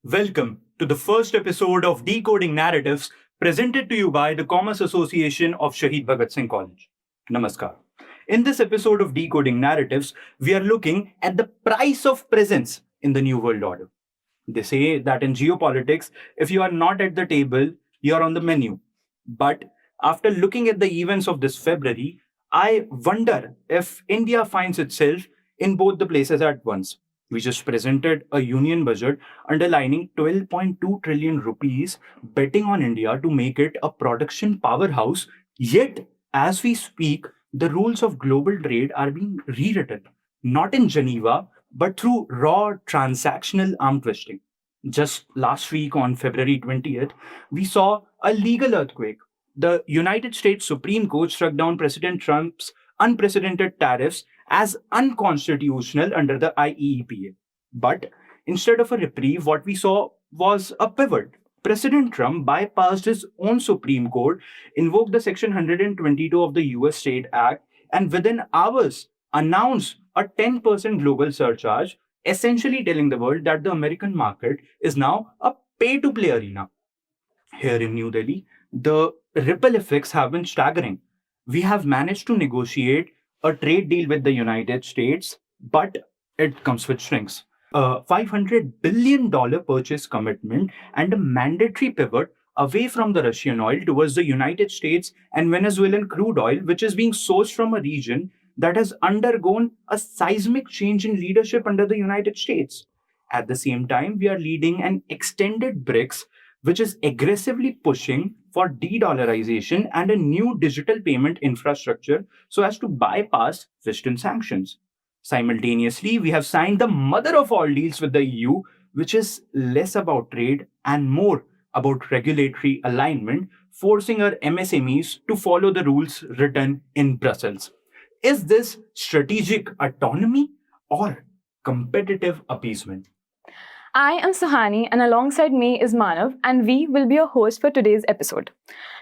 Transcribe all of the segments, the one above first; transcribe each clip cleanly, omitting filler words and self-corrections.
Welcome to the first episode of Decoding Narratives presented to you by the Commerce Association of Shaheed Bhagat Singh College. Namaskar. In this episode of Decoding Narratives, we are looking at the price of presence in the New World Order. They say that in geopolitics, if you are not at the table, you are on the menu. But after looking at the events of this February, I wonder if India finds itself in both the places at once. We just presented a union budget underlining 12.2 trillion rupees, betting on India to make it a production powerhouse. Yet, as we speak, the rules of global trade are being rewritten, not in Geneva, but through raw transactional arm twisting. Just last week on February 20th, we saw a legal earthquake. The United States Supreme Court struck down President Trump's unprecedented tariffs as unconstitutional under the IEEPA. But instead of a reprieve, what we saw was a pivot. President Trump bypassed his own Supreme Court, invoked the Section 122 of the US Trade Act, and within hours announced a 10% global surcharge, essentially telling the world that the American market is now a pay to play arena. Here in New Delhi, the ripple effects have been staggering. We have managed to negotiate a trade deal with the United States, but it comes with strings. A $500 billion purchase commitment and a mandatory pivot away from the Russian oil towards the United States and Venezuelan crude oil, which is being sourced from a region that has undergone a seismic change in leadership under the United States. At the same time, we are leading an extended BRICS, which is aggressively pushing for de-dollarization and a new digital payment infrastructure so as to bypass Western sanctions. Simultaneously, we have signed the mother of all deals with the EU, which is less about trade and more about regulatory alignment, forcing our MSMEs to follow the rules written in Brussels. Is this strategic autonomy or competitive appeasement? I am Suhani, and alongside me is Manav, and we will be your host for today's episode.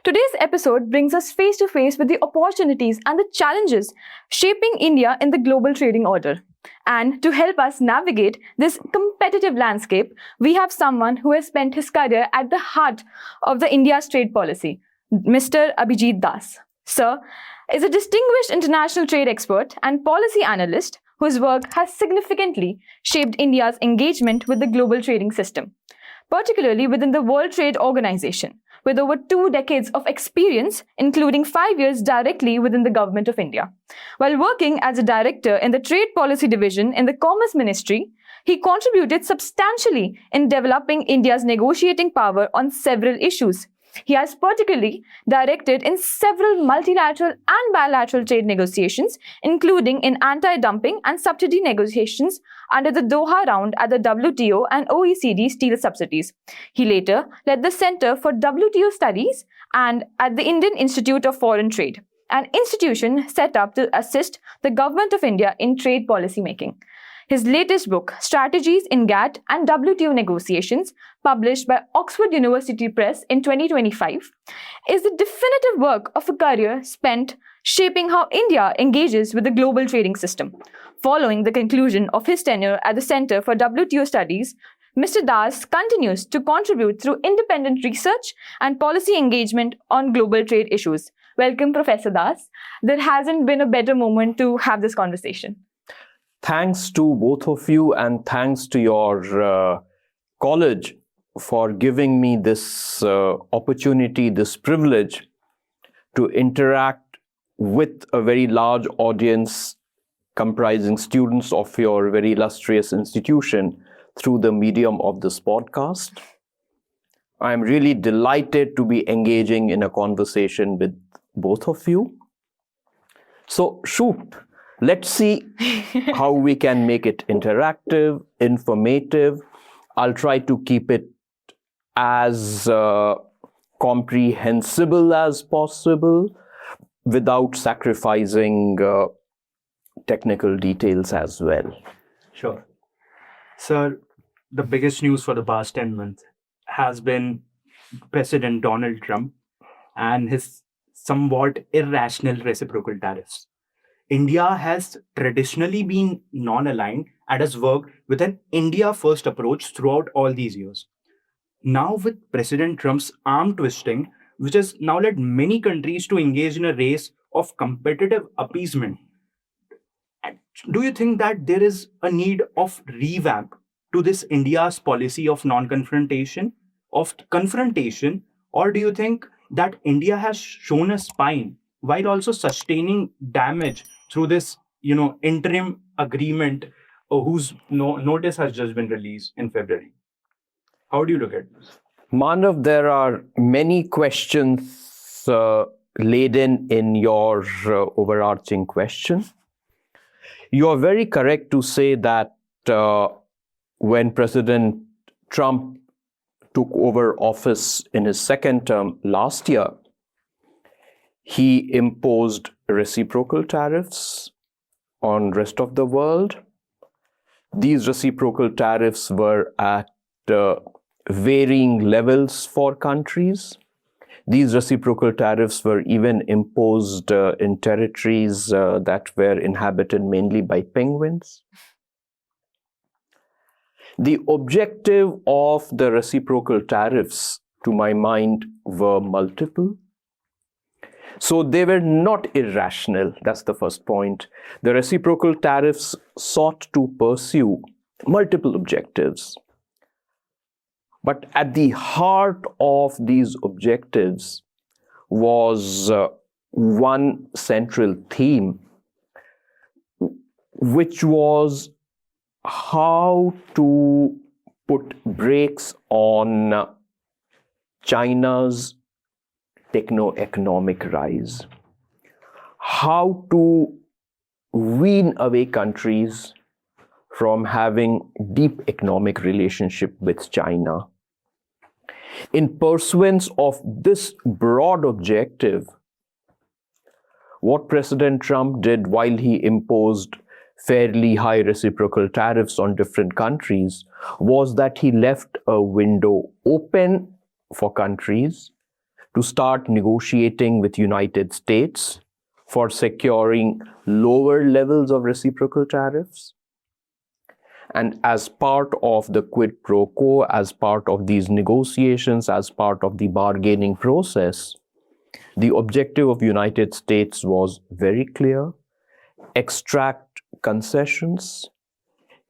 Today's episode brings us face to face with the opportunities and the challenges shaping India in the global trading order. And to help us navigate this competitive landscape, we have someone who has spent his career at the heart of the India's trade policy, Mr. Abhijit Das. Sir is a distinguished international trade expert and policy analyst whose work has significantly shaped India's engagement with the global trading system, particularly within the World Trade Organization, with over 2 decades of experience, including 5 years directly within the Government of India. While working as a director in the Trade Policy Division in the Commerce Ministry, he contributed substantially in developing India's negotiating power on several issues. He has particularly directed in several multilateral and bilateral trade negotiations, including in anti-dumping and subsidy negotiations under the Doha round at the WTO and OECD steel subsidies. He later led the Center for WTO Studies and at the Indian Institute of Foreign Trade, an institution set up to assist the Government of India in trade policy making. His latest book, Strategies in GATT and WTO Negotiations, published by Oxford University Press in 2025, is the definitive work of a career spent shaping how India engages with the global trading system. Following the conclusion of his tenure at the Center for WTO Studies, Mr. Das continues to contribute through independent research and policy engagement on global trade issues. Welcome, Professor Das. There hasn't been a better moment to have this conversation. Thanks to both of you, and thanks to your college for giving me this opportunity, this privilege to interact with a very large audience comprising students of your very illustrious institution through the medium of this podcast. I'm really delighted to be engaging in a conversation with both of you. So, shoot. Let's see how we can make it interactive, informative. I'll try to keep it as comprehensible as possible without sacrificing technical details as well. Sure. Sir, the biggest news for the past 10 months has been President Donald Trump and his somewhat irrational reciprocal tariffs. India has traditionally been non-aligned and has worked with an India first approach throughout all these years. Now, with President Trump's arm twisting, which has now led many countries to engage in a race of competitive appeasement, do you think that there is a need of revamp to this India's policy of non-confrontation, of confrontation, or do you think that India has shown a spine while also sustaining damage through this, interim agreement, whose notice has just been released in February? How do you look at this? Manav, there are many questions laden in your overarching question. You are very correct to say that when President Trump took over office in his second term last year, he imposed reciprocal tariffs on rest of the world. These reciprocal tariffs were at varying levels for countries. These reciprocal tariffs were even imposed in territories that were inhabited mainly by penguins. The objective of the reciprocal tariffs, to my mind, were multiple. So they were not irrational. That's the first point. The reciprocal tariffs sought to pursue multiple objectives. But at the heart of these objectives was one central theme, which was how to put brakes on China's techno-economic rise, how to wean away countries from having deep economic relationship with China. In pursuance of this broad objective, what President Trump did while he imposed fairly high reciprocal tariffs on different countries was that he left a window open for countries to start negotiating with United States for securing lower levels of reciprocal tariffs. And as part of the quid pro quo, as part of these negotiations, as part of the bargaining process, the objective of United States was very clear: extract concessions,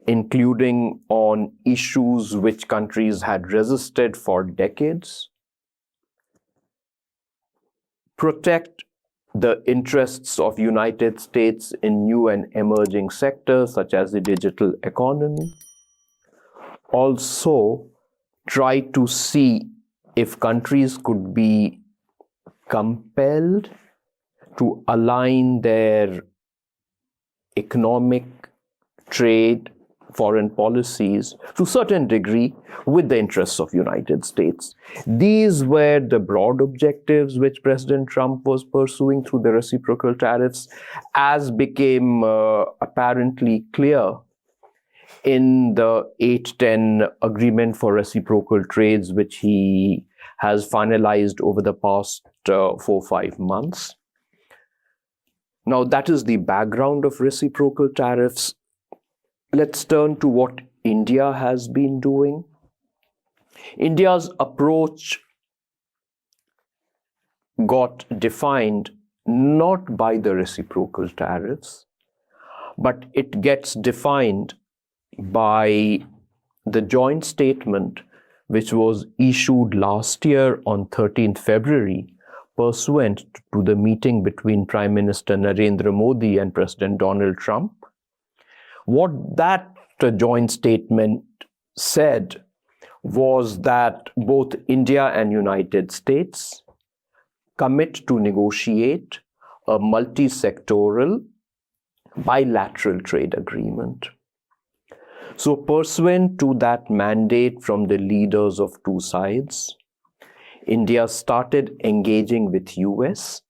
including on issues which countries had resisted for decades, protect the interests of United States in new and emerging sectors such as the digital economy. Also, try to see if countries could be compelled to align their economic, trade, foreign policies to a certain degree with the interests of United States. These were the broad objectives which President Trump was pursuing through the reciprocal tariffs, as became apparently clear in the 810 agreement for reciprocal trades, which he has finalized over the past 4-5 months. Now, that is the background of reciprocal tariffs. Let's turn to what India has been doing. India's approach got defined not by the reciprocal tariffs, but it gets defined by the joint statement which was issued last year on 13th February, pursuant to the meeting between Prime Minister Narendra Modi and President Donald Trump. What that joint statement said was that both India and United States commit to negotiate a multi-sectoral bilateral trade agreement. So, pursuant to that mandate from the leaders of two sides, India started engaging with US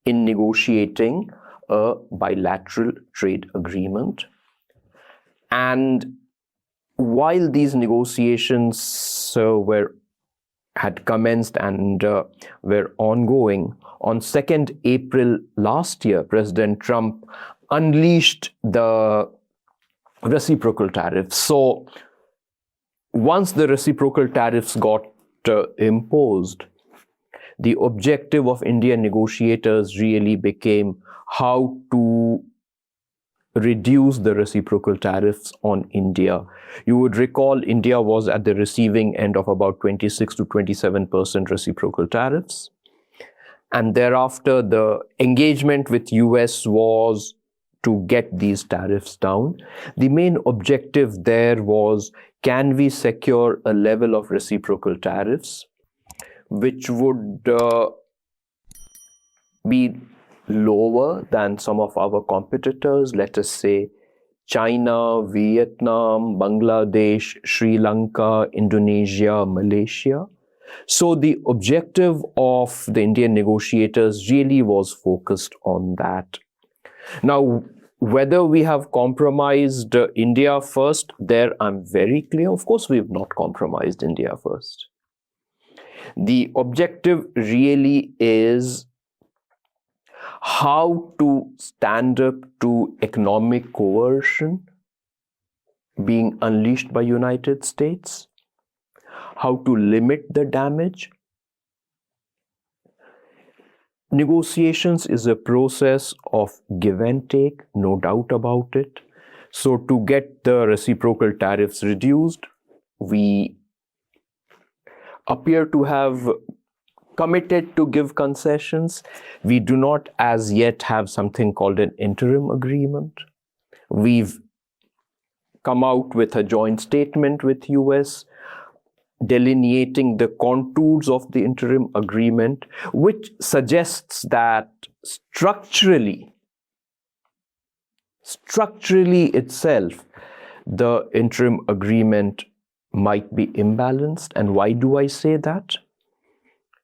in negotiating a bilateral trade agreement. And while these negotiations had commenced and were ongoing, on 2nd April last year, President Trump unleashed the reciprocal tariffs. So once the reciprocal tariffs got imposed, the objective of Indian negotiators really became how to reduce the reciprocal tariffs on India. You would recall India was at the receiving end of about 26 to 27% reciprocal tariffs. And thereafter, the engagement with US was to get these tariffs down. The main objective there was, can we secure a level of reciprocal tariffs which would be lower than some of our competitors, let us say China, Vietnam, Bangladesh, Sri Lanka, Indonesia, Malaysia. So the objective of the Indian negotiators really was focused on that. Now, whether we have compromised India first, there I'm very clear. Of course, we have not compromised India first. The objective really is how to stand up to economic coercion being unleashed by United States, how to limit the damage. Negotiations is a process of give and take, no doubt about it. So to get the reciprocal tariffs reduced, we appear to have committed to give concessions. We do not as yet have something called an interim agreement. We've come out with a joint statement with US delineating the contours of the interim agreement, which suggests that structurally itself, the interim agreement might be imbalanced. And why do I say that?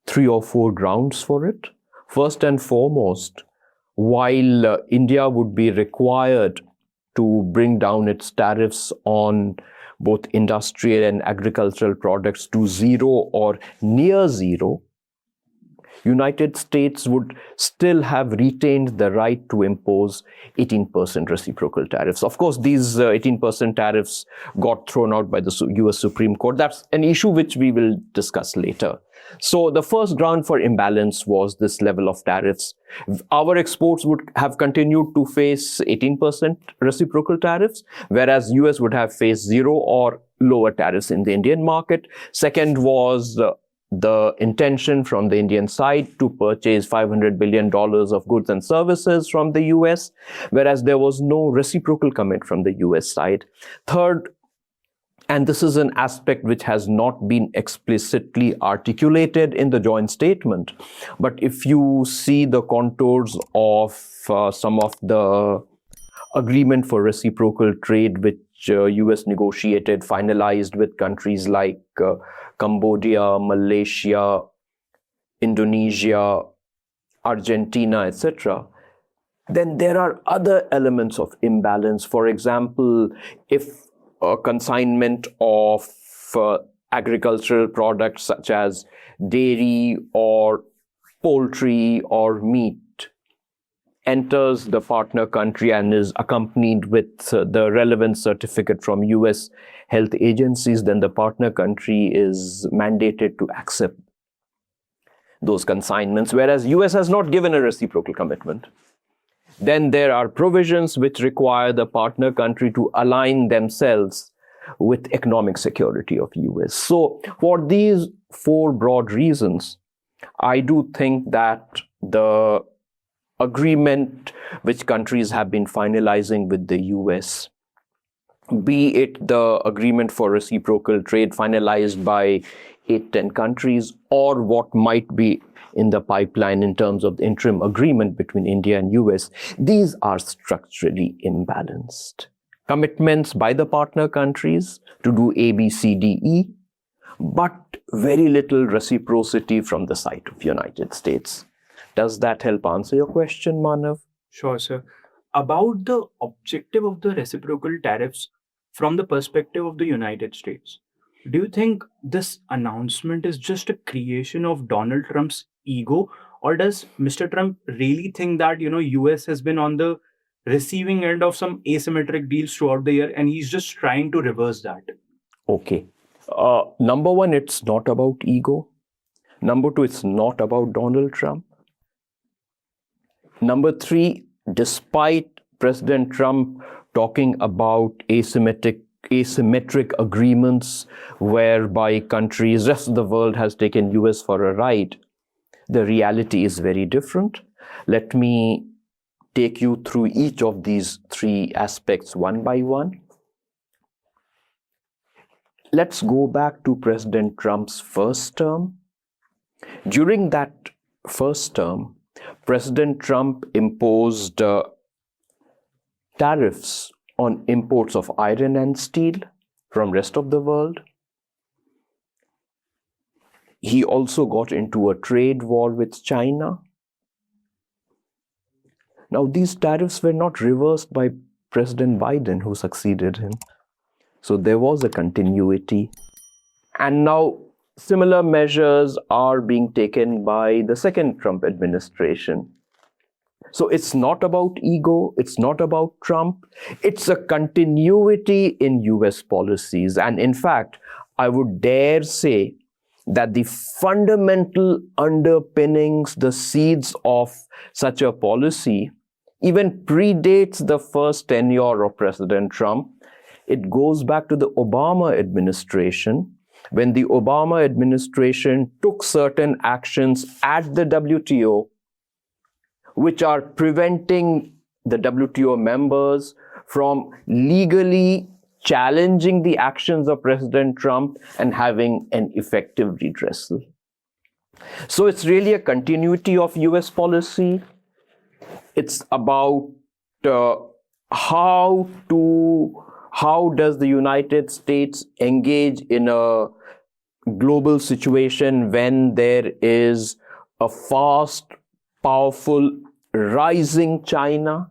3 or 4 grounds for it. First and foremost, while India would be required to bring down its tariffs on both industrial and agricultural products to 0 or near 0, United States would still have retained the right to impose 18% reciprocal tariffs. Of course, these 18% tariffs got thrown out by the US Supreme Court. That's an issue which we will discuss later. So the first ground for imbalance was this level of tariffs. Our exports would have continued to face 18% reciprocal tariffs, whereas US would have faced 0 or lower tariffs in the Indian market. Second was the intention from the Indian side to purchase $500 billion of goods and services from the US, whereas there was no reciprocal commit from the US side. Third, and this is an aspect which has not been explicitly articulated in the joint statement, but if you see the contours of some of the agreement for reciprocal trade which US negotiated, finalized with countries like Cambodia, Malaysia, Indonesia, Argentina, etc., then there are other elements of imbalance. For example, if a consignment of agricultural products such as dairy or poultry or meat enters the partner country and is accompanied with the relevant certificate from US health agencies, then the partner country is mandated to accept those consignments, whereas US has not given a reciprocal commitment. Then there are provisions which require the partner country to align themselves with economic security of US. So for these 4 broad reasons, I do think that the agreement which countries have been finalizing with the US, be it the agreement for reciprocal trade finalized by 8-10 countries, or what might be in the pipeline in terms of the interim agreement between India and US, these are structurally imbalanced. Commitments by the partner countries to do A, B, C, D, E, but very little reciprocity from the side of United States. Does that help answer your question, Manav? Sure, sir. About the objective of the reciprocal tariffs from the perspective of the United States, do you think this announcement is just a creation of Donald Trump's ego, or does Mr. Trump really think that, US has been on the receiving end of some asymmetric deals throughout the year, and he's just trying to reverse that. Okay. Number one, it's not about ego. Number two, it's not about Donald Trump. Number three, despite President Trump talking about asymmetric agreements whereby countries, rest of the world has taken US for a ride, the reality is very different. Let me take you through each of these three aspects one by one. Let's go back to President Trump's first term. During that first term, President Trump imposed tariffs on imports of iron and steel from rest of the world. He also got into a trade war with China. Now, these tariffs were not reversed by President Biden, who succeeded him. So there was a continuity. And now similar measures are being taken by the second Trump administration. So it's not about ego, it's not about Trump, it's a continuity in US policies. And in fact, I would dare say that the fundamental underpinnings, the seeds of such a policy, even predates the first tenure of President Trump. It goes back to the Obama administration, when the Obama administration took certain actions at the WTO, which are preventing the WTO members from legally challenging the actions of President Trump and having an effective redressal. So it's really a continuity of US policy. It's about how does the United States engage in a global situation when there is a fast, powerful, rising China.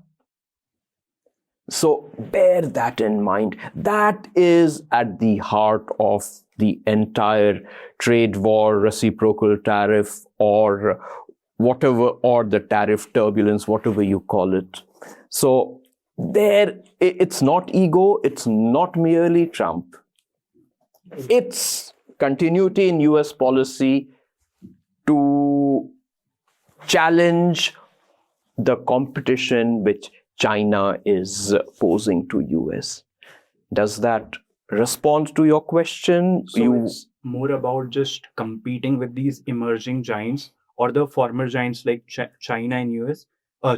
So bear that in mind. That is at the heart of the entire trade war, reciprocal tariff, or whatever, or the tariff turbulence, whatever you call it. So there, it's not ego, it's not merely Trump. It's continuity in US policy to challenge the competition which China is posing to US. Does that respond to your question? So it's more about just competing with these emerging giants or the former giants like China and US,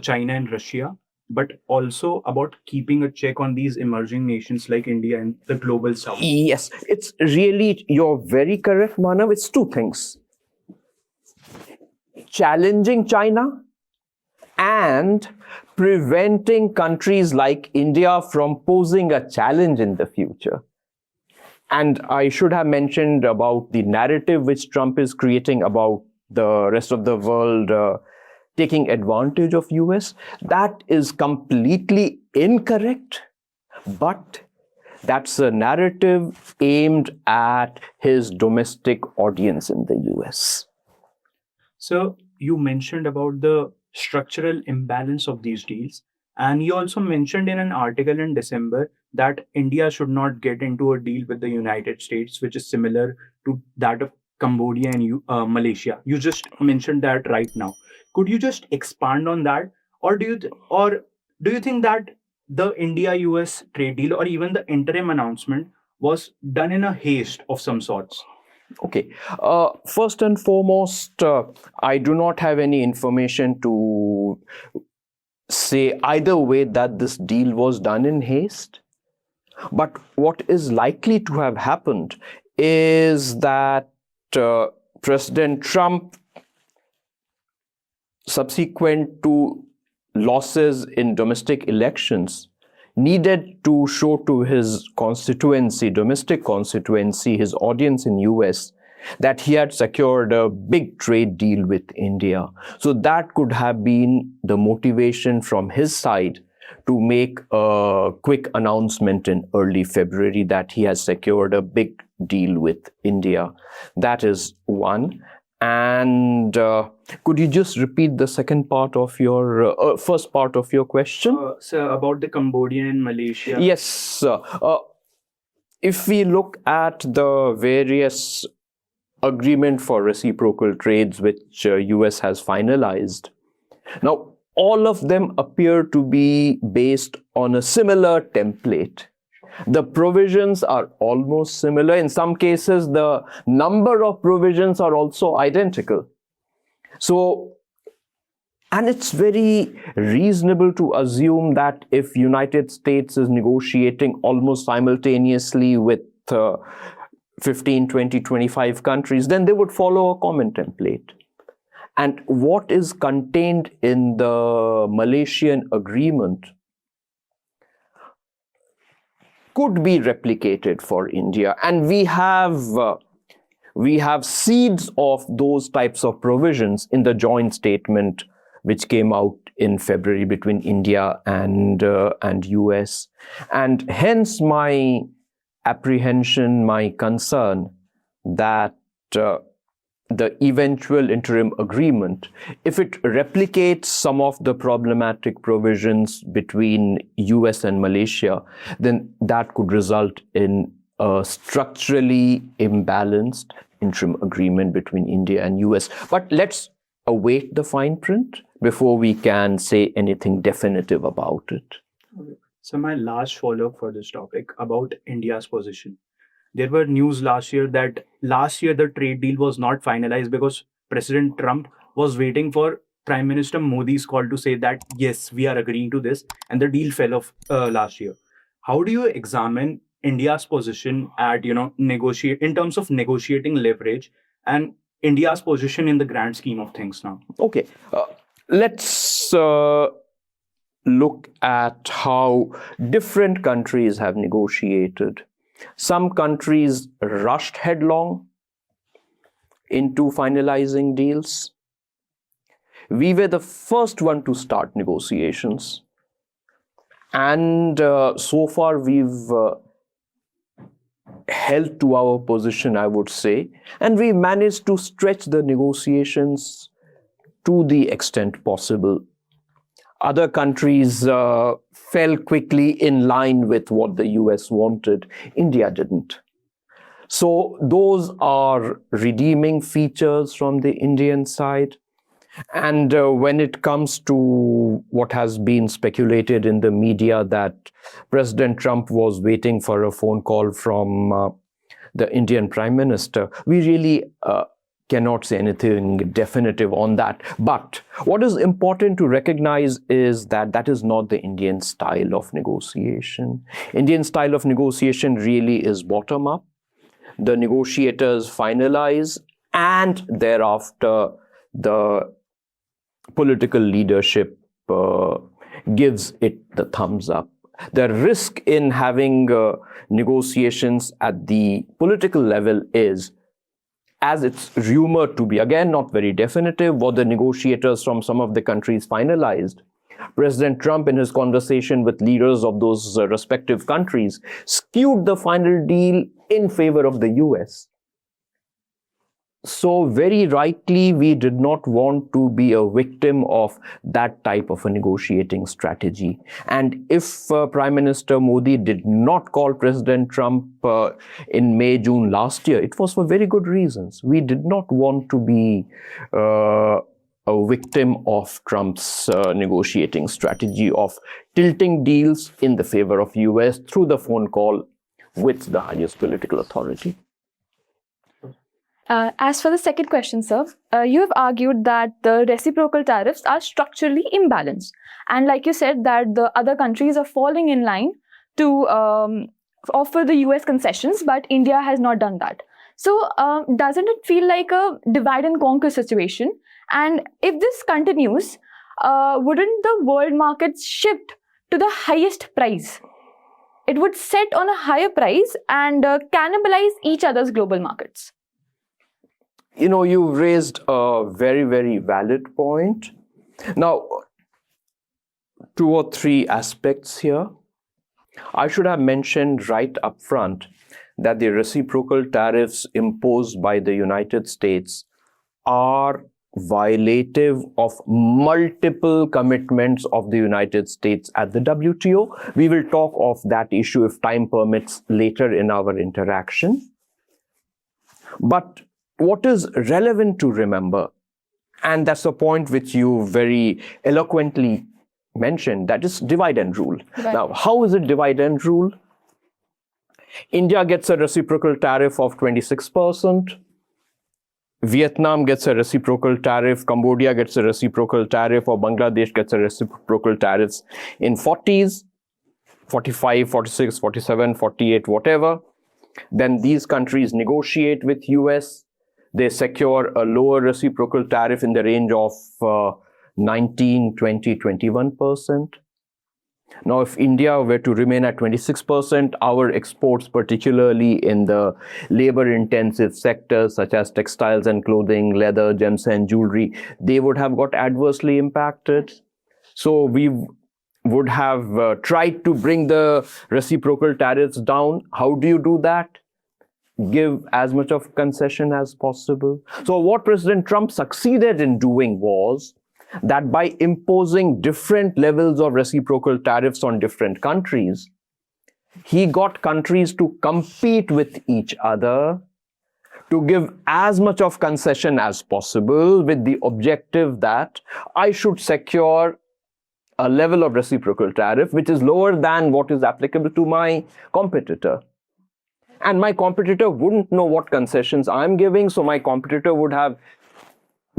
China and Russia, but also about keeping a check on these emerging nations like India and the global south. Yes, it's really, you're very correct, Manav. It's two things. Challenging China and preventing countries like India from posing a challenge in the future. And I should have mentioned about the narrative which Trump is creating about the rest of the world taking advantage of US. That is completely incorrect, but that's a narrative aimed at his domestic audience in the US. So you mentioned about the structural imbalance of these deals, and you also mentioned in an article in December that India should not get into a deal with the United States, which is similar to that of Cambodia and Malaysia. You just mentioned that right now. Could you just expand on that, or do you think that the India-US trade deal or even the interim announcement was done in a haste of some sorts? Okay. First and foremost, I do not have any information to say either way that this deal was done in haste. But what is likely to have happened is that President Trump, subsequent to losses in domestic elections, needed to show to his constituency, domestic constituency, his audience in US, that he had secured a big trade deal with India. So that could have been the motivation from his side to make a quick announcement in early February that he has secured a big deal with India. That is one. And could you just repeat the second part of your first part of your question? So about the Cambodia and Malaysia. Yes. If we look at the various agreement for reciprocal trades which US has finalized, now all of them appear to be based on a similar template. The provisions are almost similar. In some cases, the number of provisions are also identical. So, and it's very reasonable to assume that if United States is negotiating almost simultaneously with 15, 20, 25 countries, then they would follow a common template. And what is contained in the Malaysian agreement could be replicated for India. And we have seeds of those types of provisions in the joint statement which came out in February between India and US. And hence my apprehension, my concern that the eventual interim agreement, if it replicates some of the problematic provisions between US and Malaysia, then that could result in a structurally imbalanced interim agreement between India and US. But let's await the fine print before we can say anything definitive about it. So my last follow-up for this topic about India's position. There were news last year that the trade deal was not finalized because President Trump was waiting for Prime Minister Modi's call to say that, yes, we are agreeing to this, and the deal fell off last year. How do you examine India's position at, negotiate in terms of negotiating leverage and India's position in the grand scheme of things now? Okay, let's look at how different countries have negotiated. Some countries rushed headlong into finalizing deals. We were the first one to start negotiations. And so far we've held to our position, I would say. And we managed to stretch the negotiations to the extent possible. Other countries fell quickly in line with what the US wanted. India didn't. So those are redeeming features from the Indian side. And when it comes to what has been speculated in the media that President Trump was waiting for a phone call from the Indian Prime Minister, we really cannot say anything definitive on that. But what is important to recognize is that that is not the Indian style of negotiation. Indian style of negotiation really is bottom-up. The negotiators finalize, and thereafter the political leadership gives it the thumbs up. The risk in having negotiations at the political level is, as it's rumored to be, again, not very definitive, what the negotiators from some of the countries finalized. President Trump, in his conversation with leaders of those respective countries, skewed the final deal in favor of the US. So very rightly, we did not want to be a victim of that type of a negotiating strategy. And if Prime Minister Modi did not call President Trump in May, June last year, it was for very good reasons. We did not want to be a victim of Trump's negotiating strategy of tilting deals in the favor of US through the phone call with the highest political authority. As for the second question, sir, you have argued that the reciprocal tariffs are structurally imbalanced. And like you said, that the other countries are falling in line to offer the US concessions, but India has not done that. So doesn't it feel like a divide and conquer situation? And if this continues, wouldn't the world markets shift to the highest price? It would set on a higher price and cannibalize each other's global markets. You know, you raised a very, very valid point. Now, 2 or 3 aspects here. I should have mentioned right up front that the reciprocal tariffs imposed by the United States are violative of multiple commitments of the United States at the WTO. We will talk of that issue if time permits later in our interaction. But what is relevant to remember, and that's a point which you very eloquently mentioned, that is divide and rule. Right. Now, how is it divide and rule? India gets a reciprocal tariff of 26%. Vietnam gets a reciprocal tariff, Cambodia gets a reciprocal tariff, or Bangladesh gets a reciprocal tariffs in 40s, 45, 46, 47, 48, whatever. Then these countries negotiate with US. They secure a lower reciprocal tariff in the range of 19, 20, 21%. Now, if India were to remain at 26%, our exports, particularly in the labor-intensive sectors such as textiles and clothing, leather, gems and jewelry, they would have got adversely impacted. So we would have tried to bring the reciprocal tariffs down. How do you do that? Give as much of concession as possible. So what President Trump succeeded in doing was that by imposing different levels of reciprocal tariffs on different countries, he got countries to compete with each other to give as much of concession as possible with the objective that I should secure a level of reciprocal tariff which is lower than what is applicable to my competitor. And my competitor wouldn't know what concessions I'm giving, so my competitor would have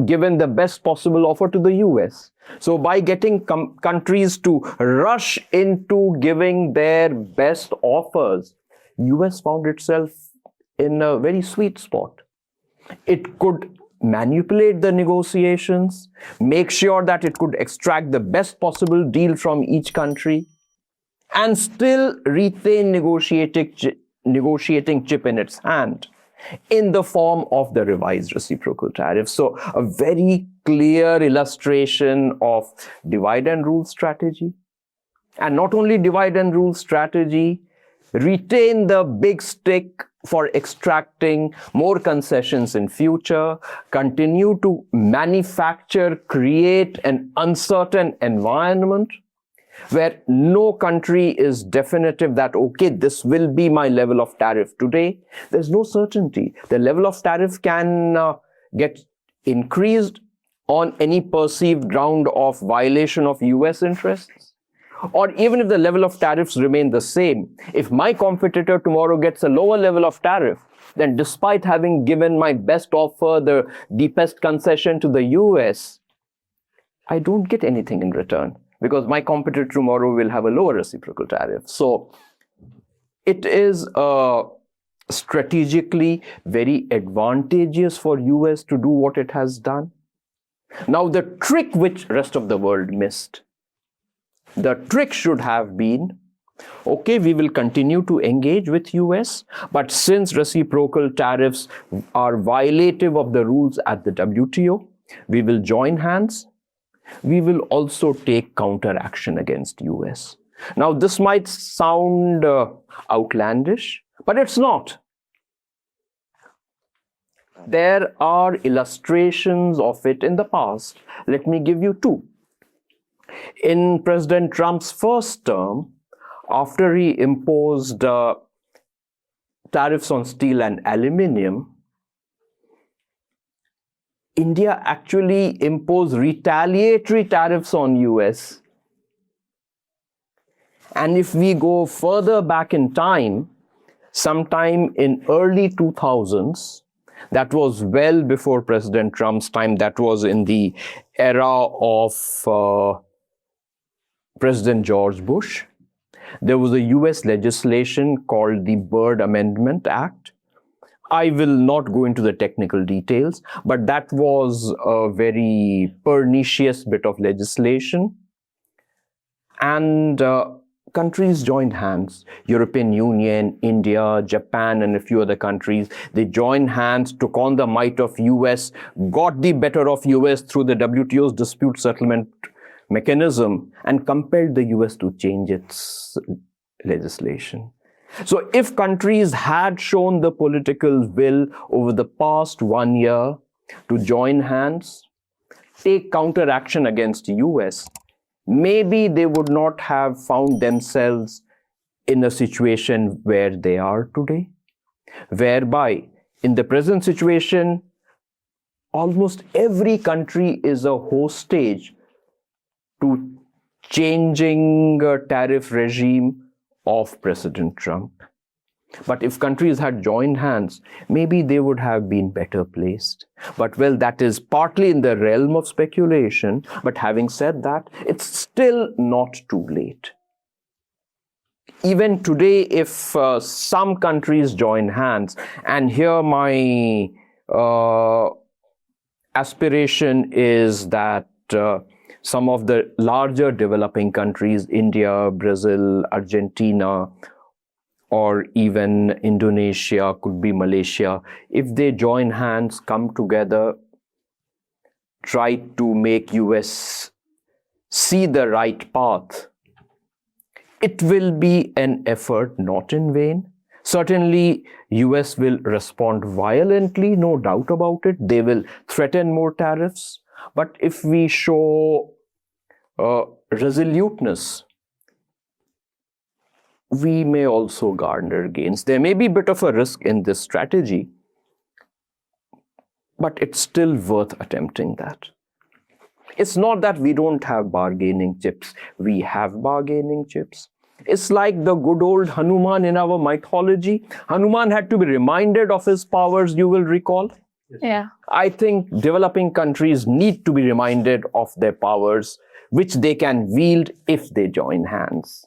given the best possible offer to the US. So by getting countries to rush into giving their best offers, US found itself in a very sweet spot. It could manipulate the negotiations, make sure that it could extract the best possible deal from each country, and still retain negotiating chip in its hand in the form of the revised reciprocal tariff. So a very clear illustration of divide and rule strategy. And not only divide and rule strategy, retain the big stick for extracting more concessions in future, continue to manufacture, create an uncertain environment where no country is definitive that, okay, this will be my level of tariff today. There's no certainty. The level of tariff can get increased on any perceived ground of violation of US interests. Or even if the level of tariffs remain the same, if my competitor tomorrow gets a lower level of tariff, then despite having given my best offer, the deepest concession to the US, I don't get anything in return, because my competitor tomorrow will have a lower reciprocal tariff. So it is strategically very advantageous for US to do what it has done. Now, the trick which rest of the world missed, the trick should have been, okay, we will continue to engage with US, but since reciprocal tariffs are violative of the rules at the WTO, we will join hands. We will also take counteraction against US. Now, this might sound outlandish, but it's not. There are illustrations of it in the past. Let me give you two. In President Trump's first term, after he imposed tariffs on steel and aluminium, India actually imposed retaliatory tariffs on US. And if we go further back in time, sometime in early 2000s, that was well before President Trump's time, that was in the era of President George Bush, there was a US legislation called the Byrd Amendment Act. I will not go into the technical details, but that was a very pernicious bit of legislation. And countries joined hands. European Union, India, Japan, and a few other countries, they joined hands, took on the might of US, got the better of US through the WTO's dispute settlement mechanism, and compelled the US to change its legislation. So if countries had shown the political will over the past 1 year to join hands, take counteraction against the US, maybe they would not have found themselves in a situation where they are today, whereby in the present situation, almost every country is a hostage to changing tariff regime of President Trump. But if countries had joined hands, maybe they would have been better placed. But well, that is partly in the realm of speculation. But having said that, it's still not too late. Even today, if some countries join hands, and here my aspiration is that some of the larger developing countries, India, Brazil, Argentina, or even Indonesia, could be Malaysia, if they join hands, come together, try to make US see the right path, it will be an effort not in vain. Certainly, US will respond violently, no doubt about it. They will threaten more tariffs. But if we show resoluteness, we may also garner gains. There may be a bit of a risk in this strategy, but it's still worth attempting that. It's not that we don't have bargaining chips. We have bargaining chips. It's like the good old Hanuman in our mythology. Hanuman had to be reminded of his powers, you will recall. Yeah. I think developing countries need to be reminded of their powers, which they can wield if they join hands.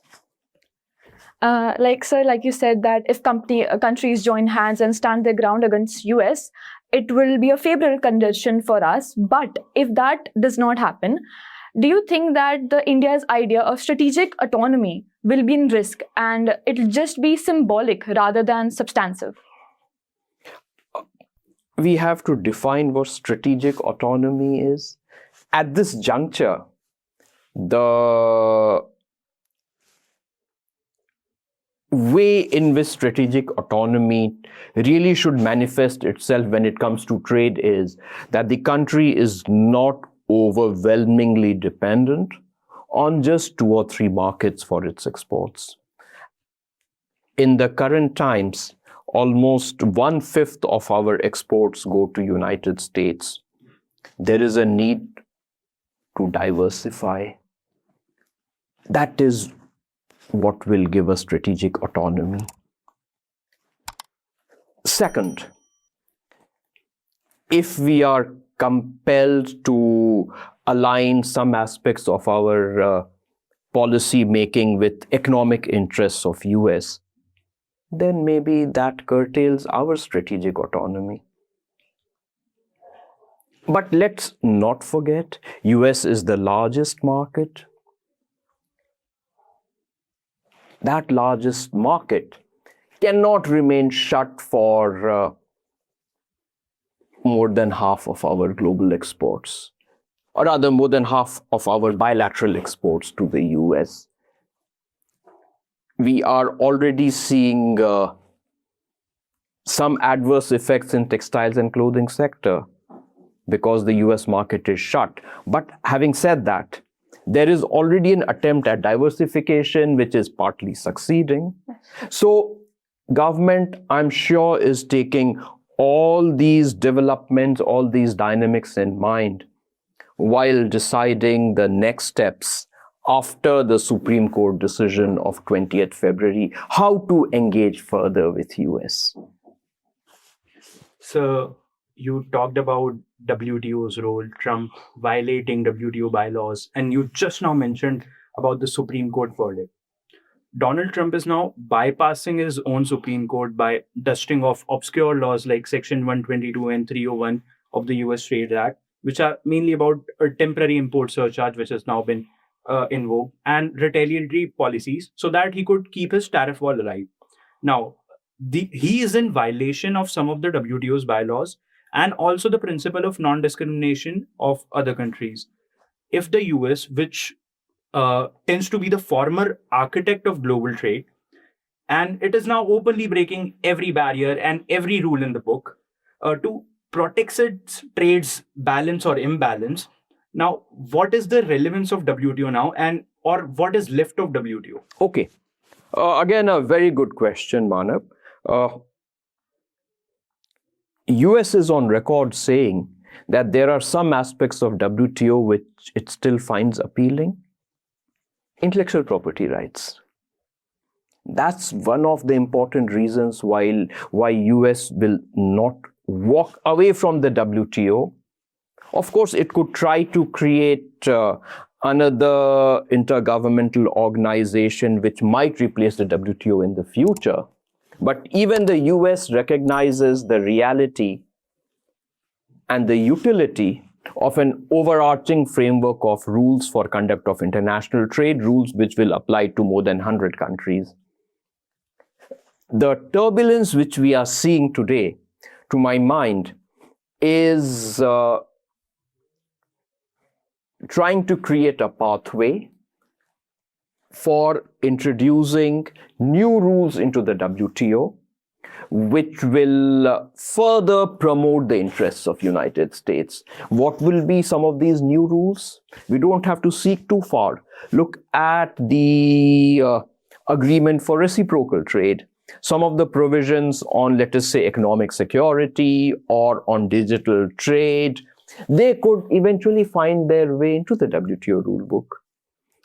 Like you said, that if countries join hands and stand their ground against US, it will be a favorable condition for us. But if that does not happen, do you think that India's idea of strategic autonomy will be in risk and it'll just be symbolic rather than substantive? We have to define what strategic autonomy is. At this juncture, the way in which strategic autonomy really should manifest itself when it comes to trade is that the country is not overwhelmingly dependent on just 2 or 3 markets for its exports. In the current times, almost 1/5 of our exports go to United States. There is a need to diversify. That is what will give us strategic autonomy. Second, if we are compelled to align some aspects of our policy making with economic interests of US, then maybe that curtails our strategic autonomy. But let's not forget, US is the largest market. That largest market cannot remain shut for more than half of our global exports, or rather more than half of our bilateral exports to the US. We are already seeing some adverse effects in textiles and clothing sector because the US market is shut. But having said that, there is already an attempt at diversification which is partly succeeding. So government, I'm sure, is taking all these developments, all these dynamics in mind while deciding the next steps after the Supreme Court decision of 20th February, how to engage further with US. So you talked about WTO's role, Trump violating WTO bylaws, and you just now mentioned about the Supreme Court verdict. Donald Trump is now bypassing his own Supreme Court by dusting off obscure laws like Section 122 and 301 of the US Trade Act, which are mainly about a temporary import surcharge, which has now been in vogue, and retaliatory policies, so that he could keep his tariff wall alive. Now, he is in violation of some of the WTO's bylaws and also the principle of non-discrimination of other countries. If the US, which tends to be the former architect of global trade, and it is now openly breaking every barrier and every rule in the book to protects its trade's balance or imbalance. Now, what is the relevance of WTO now, and or what is left of WTO? Okay. Again, a very good question, Manav. US is on record saying that there are some aspects of WTO which it still finds appealing. Intellectual property rights. That's one of the important reasons why US will not walk away from the WTO. Of course, it could try to create another intergovernmental organization which might replace the WTO in the future. But even the US recognizes the reality and the utility of an overarching framework of rules for conduct of international trade, rules which will apply to more than 100 countries. The turbulence which we are seeing today, to my mind, is trying to create a pathway for introducing new rules into the WTO, which will further promote the interests of United States. What will be some of these new rules? We don't have to seek too far. Look at the agreement for reciprocal trade. Some of the provisions on, let us say, economic security or on digital trade, they could eventually find their way into the WTO rulebook.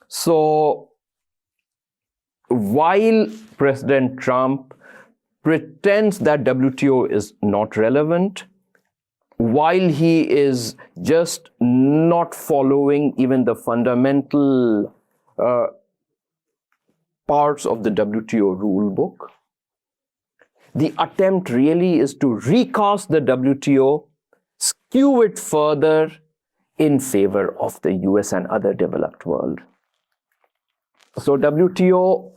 So, while President Trump pretends that WTO is not relevant, while he is just not following even the fundamental parts of the WTO rulebook, the attempt really is to recast the WTO, skew it further in favor of the US and other developed world. So WTO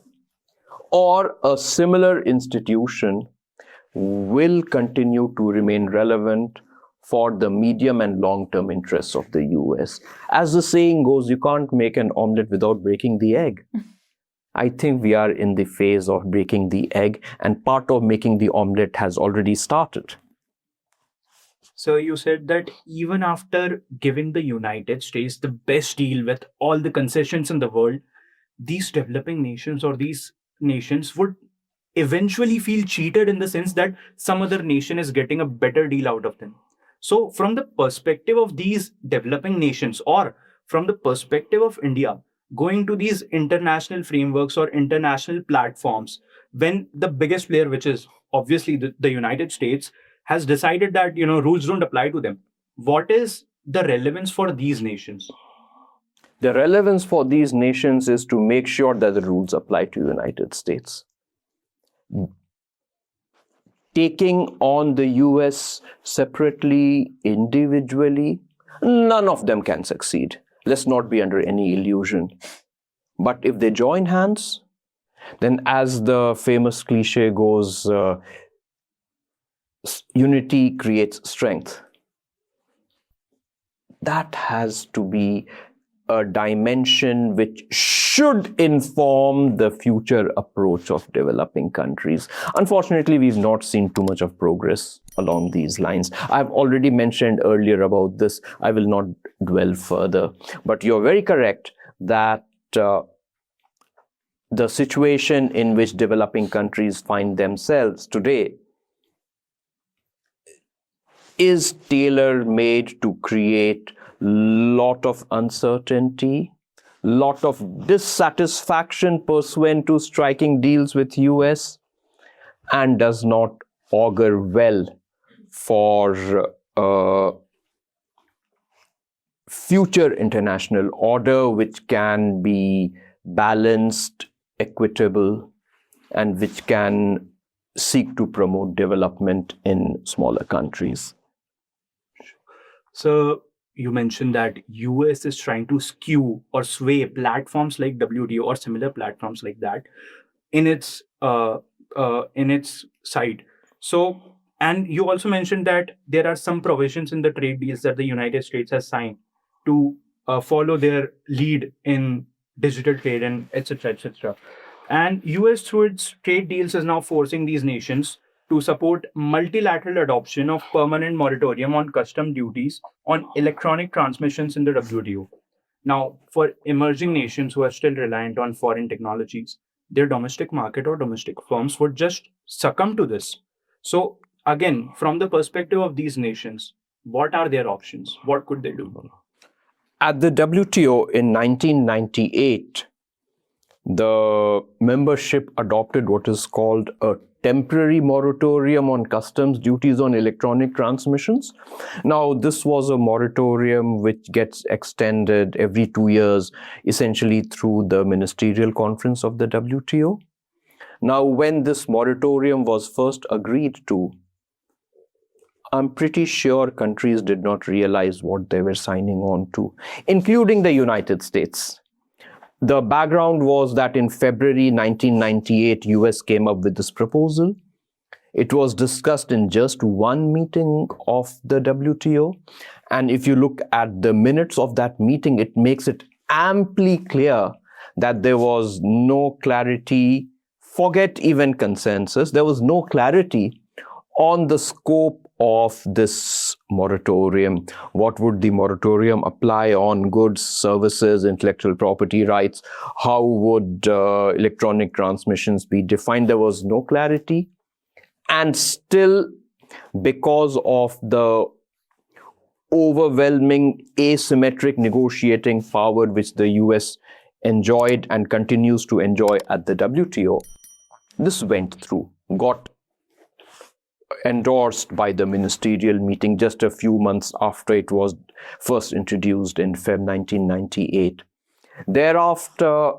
or a similar institution will continue to remain relevant for the medium and long-term interests of the US. As the saying goes, you can't make an omelette without breaking the egg. I think we are in the phase of breaking the egg, and part of making the omelette has already started. So you said that even after giving the United States the best deal with all the concessions in the world, these developing nations or these nations would eventually feel cheated in the sense that some other nation is getting a better deal out of them. So from the perspective of these developing nations, or from the perspective of India, going to these international frameworks or international platforms, when the biggest player, which is obviously the United States, has decided that rules don't apply to them, what is the relevance for these nations? The relevance for these nations is to make sure that the rules apply to the United States. Taking on the US separately, individually, none of them can succeed. Let's not be under any illusion. But if they join hands, then as the famous cliche goes, unity creates strength. That has to be a dimension which should inform the future approach of developing countries. Unfortunately, we've not seen too much of progress along these lines. I've already mentioned earlier about this. I will not dwell further. But you're very correct that the situation in which developing countries find themselves today is tailor-made to create lot of uncertainty, lot of dissatisfaction pursuant to striking deals with US, and does not augur well for future international order which can be balanced, equitable, and which can seek to promote development in smaller countries. So you mentioned that US is trying to skew or sway platforms like WTO or similar platforms like that in its side. So, and you also mentioned that there are some provisions in the trade deals that the United States has signed to follow their lead in digital trade and etc. etc. And US through its trade deals is now forcing these nations to support multilateral adoption of permanent moratorium on custom duties on electronic transmissions in the WTO. Now, for emerging nations who are still reliant on foreign technologies, their domestic market or domestic firms would just succumb to this. So, again, from the perspective of these nations, what are their options? What could they do? At the WTO in 1998, the membership adopted what is called a temporary moratorium on customs duties on electronic transmissions. Now, this was a moratorium which gets extended every 2 years, essentially through the ministerial conference of the WTO. Now, when this moratorium was first agreed to, I'm pretty sure countries did not realize what they were signing on to, including the United States. The background was that in February 1998, US came up with this proposal. It was discussed in just one meeting of the WTO. And if you look at the minutes of that meeting, it makes it amply clear that there was no clarity, forget even consensus, there was no clarity on the scope of this moratorium. What would the moratorium apply on goods, services, intellectual property rights? How would electronic transmissions be defined? There was no clarity. And still, because of the overwhelming asymmetric negotiating power which the US enjoyed and continues to enjoy at the WTO, this went through, got endorsed by the ministerial meeting just a few months after it was first introduced in Feb 1998. Thereafter,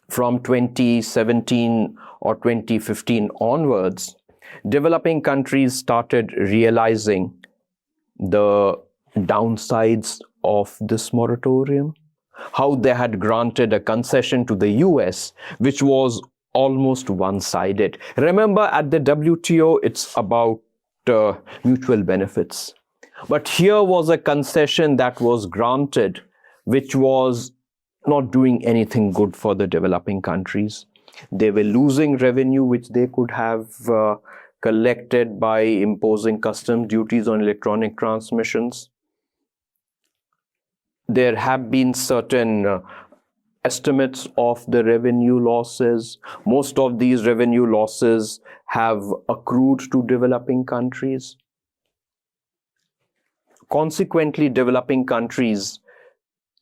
from 2017 or 2015 onwards, developing countries started realizing the downsides of this moratorium, how they had granted a concession to the US, which was almost one-sided. Remember, at the WTO, it's about mutual benefits. But here was a concession that was granted, which was not doing anything good for the developing countries. They were losing revenue, which they could have collected by imposing customs duties on electronic transmissions. There have been certain estimates of the revenue losses. Most of these revenue losses have accrued to developing countries. Consequently, developing countries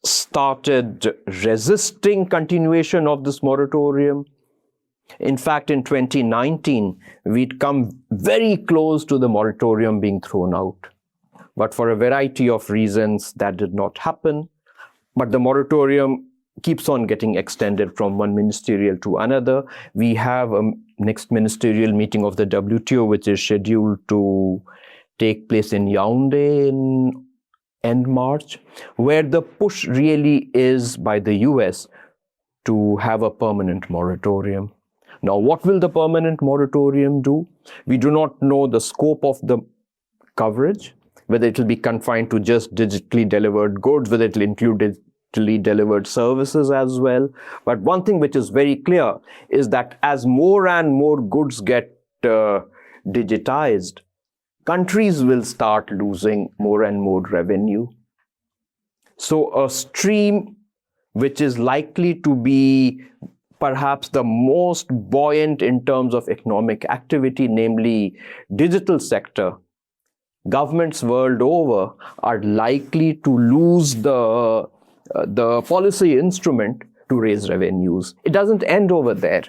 started resisting continuation of this moratorium. In fact, in 2019, we'd come very close to the moratorium being thrown out. But for a variety of reasons, that did not happen. But the moratorium keeps on getting extended from one ministerial to another. We have a next ministerial meeting of the WTO, which is scheduled to take place in Yaoundé in end March, where the push really is by the US to have a permanent moratorium. Now, what will the permanent moratorium do? We do not know the scope of the coverage, whether it will be confined to just digitally delivered goods, whether it will include digitally delivered services as well. But one thing which is very clear is that as more and more goods get digitized, countries will start losing more and more revenue. So a stream which is likely to be perhaps the most buoyant in terms of economic activity, namely digital sector, governments world over are likely to lose the policy instrument to raise revenues. It doesn't end over there.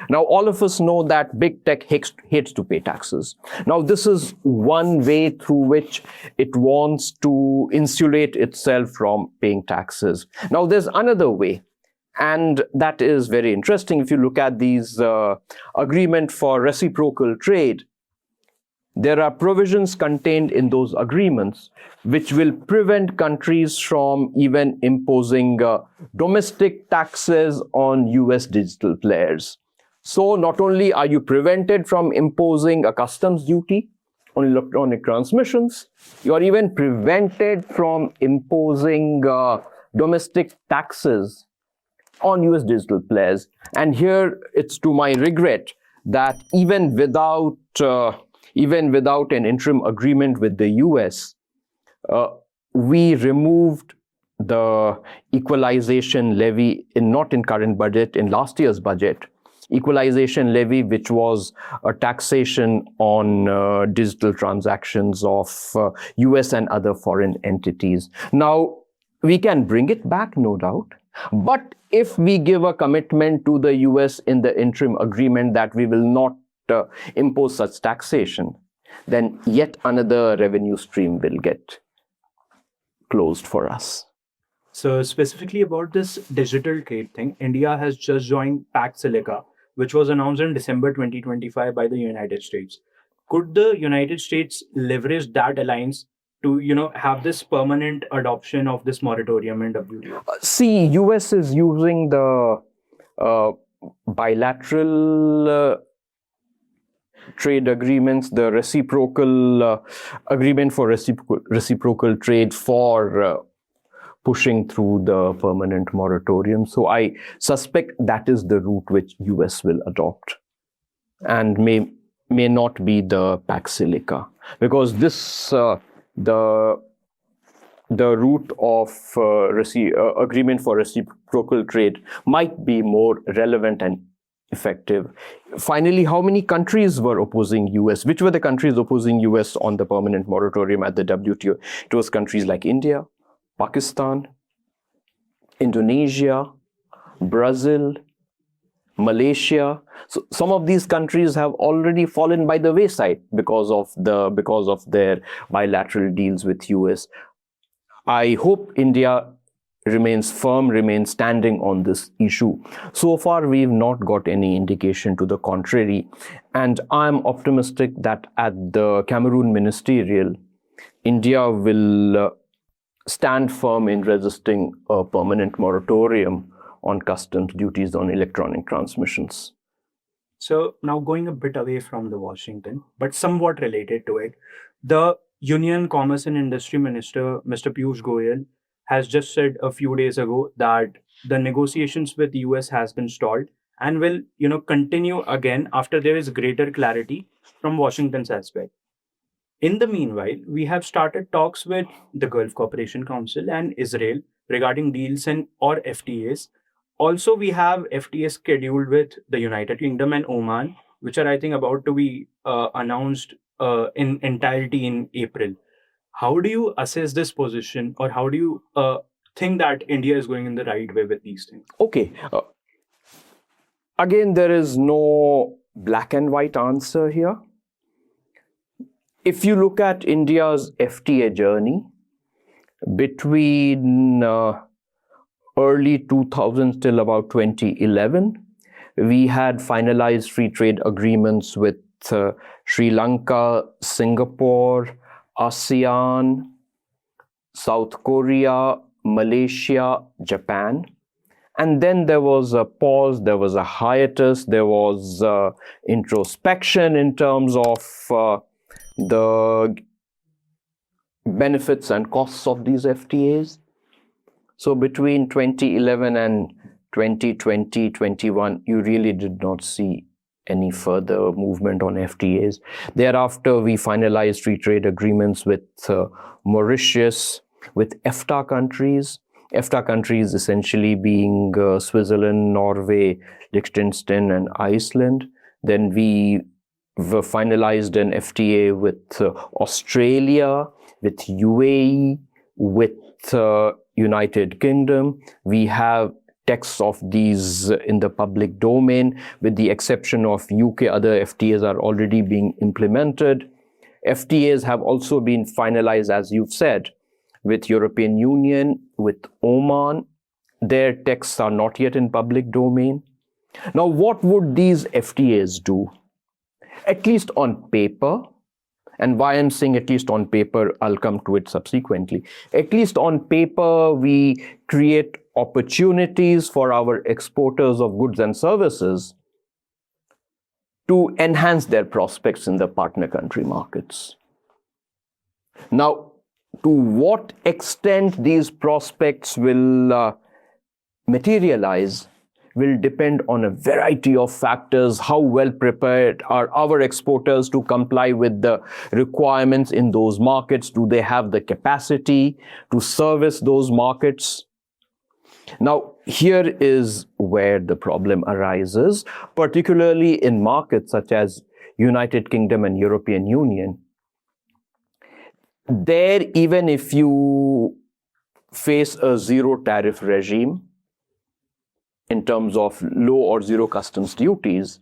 Now, all of us know that big tech hates to pay taxes. Now, this is one way through which it wants to insulate itself from paying taxes. Now, there's another way, and that is very interesting. If you look at these agreement for reciprocal trade, there are provisions contained in those agreements which will prevent countries from even imposing domestic taxes on US digital players. So not only are you prevented from imposing a customs duty on electronic transmissions, you are even prevented from imposing domestic taxes on US digital players. And here it's to my regret that even without an interim agreement with the US, we removed the equalization levy not in current budget, in last year's budget. Equalization levy, which was a taxation on digital transactions of US and other foreign entities. Now, we can bring it back, no doubt. But if we give a commitment to the US in the interim agreement that we will not impose such taxation, then yet another revenue stream will get closed for us. So specifically about this digital trade thing, India has just joined Pact Silica, which was announced in December 2025 by the United States. Could the United States leverage that alliance to, have this permanent adoption of this moratorium in WTO? See, US is using the bilateral trade agreements, the reciprocal agreement for reciprocal trade for pushing through the permanent moratorium. So I suspect that is the route which US will adopt, and may not be the Pax Silica, because this the route of agreement for reciprocal trade might be more relevant and effective. Finally, how many countries were opposing US? Which were the countries opposing US on the permanent moratorium at the WTO? It was countries like India, Pakistan, Indonesia, Brazil, Malaysia. So some of these countries have already fallen by the wayside because of their bilateral deals with US. I hope India remains firm, remains standing on this issue. So far, we've not got any indication to the contrary. And I'm optimistic that at the Cameroon ministerial, India will stand firm in resisting a permanent moratorium on customs duties on electronic transmissions. So now going a bit away from the Washington, but somewhat related to it, the Union Commerce and Industry Minister, Mr. Piyush Goyal, has just said a few days ago that the negotiations with the US has been stalled and will, continue again after there is greater clarity from Washington's aspect. In the meanwhile, we have started talks with the Gulf Cooperation Council and Israel regarding deals or FTAs. Also, we have FTAs scheduled with the United Kingdom and Oman, which are, I think, about to be announced in entirety in April. How do you assess this position, or how do you think that India is going in the right way with these things? Okay. Again, there is no black and white answer here. If you look at India's FTA journey between early 2000s till about 2011, we had finalized free trade agreements with Sri Lanka, Singapore, ASEAN, South Korea, Malaysia, Japan. And then there was a pause, there was a hiatus, there was introspection in terms of the benefits and costs of these FTAs. So between 2011 and 2020-21, you really did not see any further movement on FTAs. Thereafter, we finalized free trade agreements with Mauritius, with EFTA countries. EFTA countries essentially being Switzerland, Norway, Liechtenstein, and Iceland. Then we finalized an FTA with Australia, with UAE, with United Kingdom. We have texts of these in the public domain. With the exception of UK, other FTAs are already being implemented. FTAs have also been finalized, as you've said, with European Union, with Oman. Their texts are not yet in public domain. Now, what would these FTAs do? At least on paper, and why I'm saying at least on paper, I'll come to it subsequently. At least on paper, we create opportunities for our exporters of goods and services to enhance their prospects in the partner country markets. Now, to what extent these prospects will materialize will depend on a variety of factors. How well prepared are our exporters to comply with the requirements in those markets? Do they have the capacity to service those markets? Now, here is where the problem arises, particularly in markets such as United Kingdom and European Union. There, even if you face a zero tariff regime in terms of low or zero customs duties,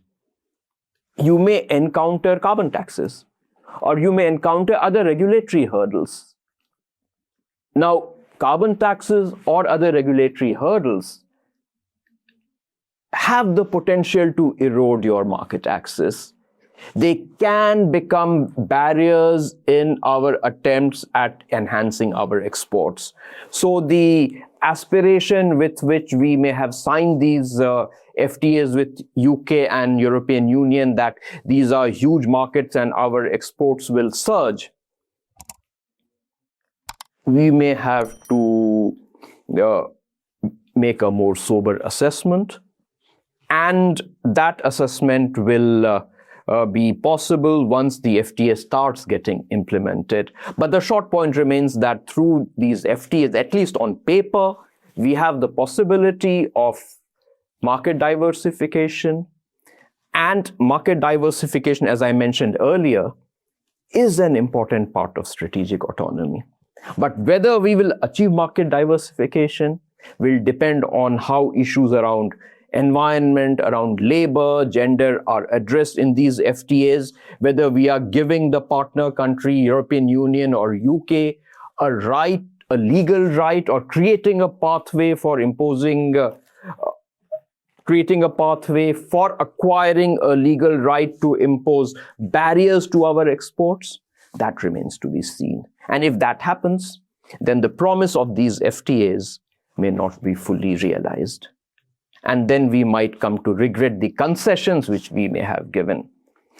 you may encounter carbon taxes, or you may encounter other regulatory hurdles. Now, carbon taxes or other regulatory hurdles have the potential to erode your market access. They can become barriers in our attempts at enhancing our exports. So the aspiration with which we may have signed these FTAs with UK and European Union, that these are huge markets and our exports will surge, we may have to make a more sober assessment, and that assessment will be possible once the FTA starts getting implemented. But the short point remains that through these FTAs, at least on paper, we have the possibility of market diversification. And market diversification, as I mentioned earlier, is an important part of strategic autonomy. But whether we will achieve market diversification will depend on how issues around environment, around labor, gender are addressed in these FTAs, whether we are giving the partner country, European Union or UK, a right, a legal right, or creating a pathway for creating a pathway for acquiring a legal right to impose barriers to our exports. That remains to be seen. And if that happens, then the promise of these FTAs may not be fully realized. And then we might come to regret the concessions which we may have given.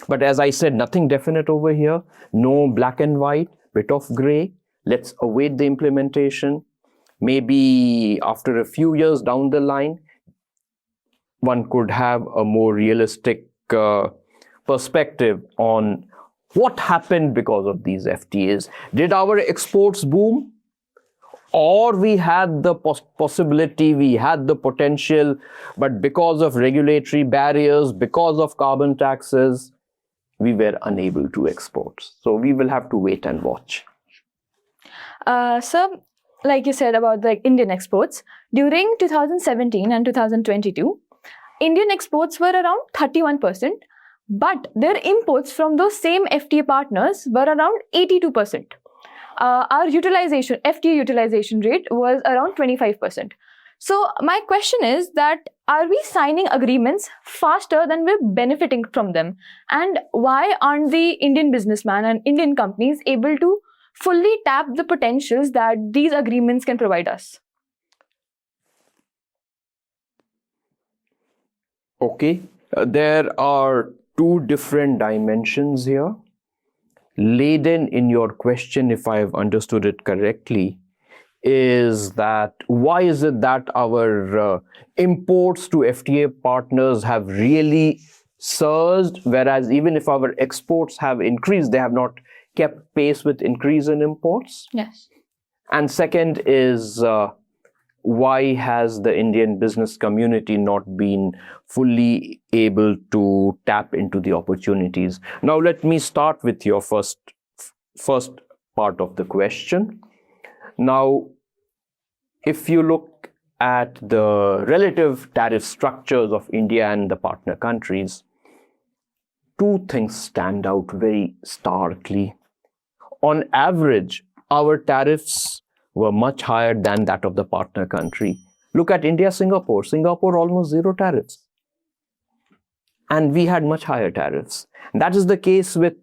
But as I said, nothing definite over here, no black and white, bit of gray. Let's await the implementation. Maybe after a few years down the line, one could have a more realistic perspective on what happened because of these FTAs. Did our exports boom? Or we had the possibility, we had the potential, but because of regulatory barriers, because of carbon taxes, we were unable to export. So we will have to wait and watch. So, like you said about the Indian exports, during 2017 and 2022, Indian exports were around 31%, but their imports from those same FTA partners were around 82%. Our FTA utilization rate was around 25%. So my question is that, are we signing agreements faster than we're benefiting from them? And why aren't the Indian businessmen and Indian companies able to fully tap the potentials that these agreements can provide us? Okay, there are two different dimensions here. Laden in your question, if I have understood it correctly, is that why is it that our imports to FTA partners have really surged, whereas even if our exports have increased, they have not kept pace with increase in imports? Yes. And second is, why has the Indian business community not been fully able to tap into the opportunities? Now, let me start with your first part of the question. Now, if you look at the relative tariff structures of India and the partner countries, two things stand out very starkly. On average, our tariffs were much higher than that of the partner country. Look at India, Singapore. Singapore almost zero tariffs. And we had much higher tariffs. That is the case with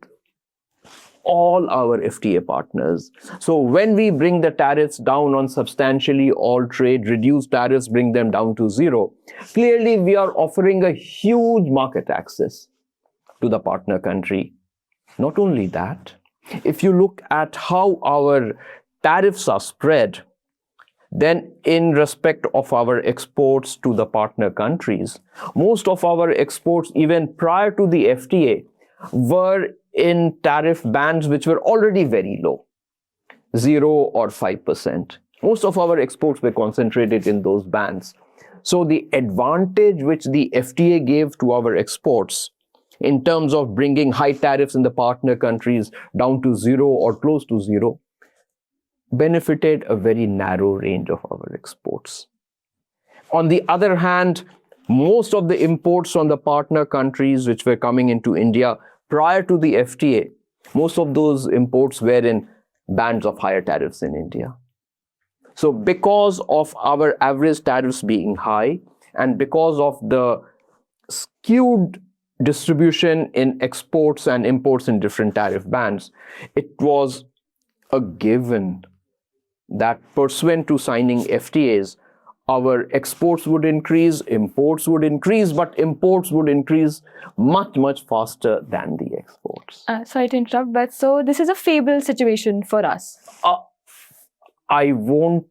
all our FTA partners. So when we bring the tariffs down on substantially all trade, reduce tariffs, bring them down to zero, clearly we are offering a huge market access to the partner country. Not only that, if you look at how our tariffs are spread, Then in respect of our exports to the partner countries, most of our exports, even prior to the FTA, were in tariff bands which were already very low, 0 or 5%. Most of our exports were concentrated in those bands. So the advantage which the FTA gave to our exports in terms of bringing high tariffs in the partner countries down to 0 or close to 0 benefited a very narrow range of our exports. On the other hand, most of the imports from the partner countries which were coming into India prior to the FTA, most of those imports were in bands of higher tariffs in India. So because of our average tariffs being high and because of the skewed distribution in exports and imports in different tariff bands, it was a given that pursuant to signing FTAs, our exports would increase, imports would increase, but imports would increase much, much faster than the exports. Sorry to interrupt, but so this is a fable situation for us. I won't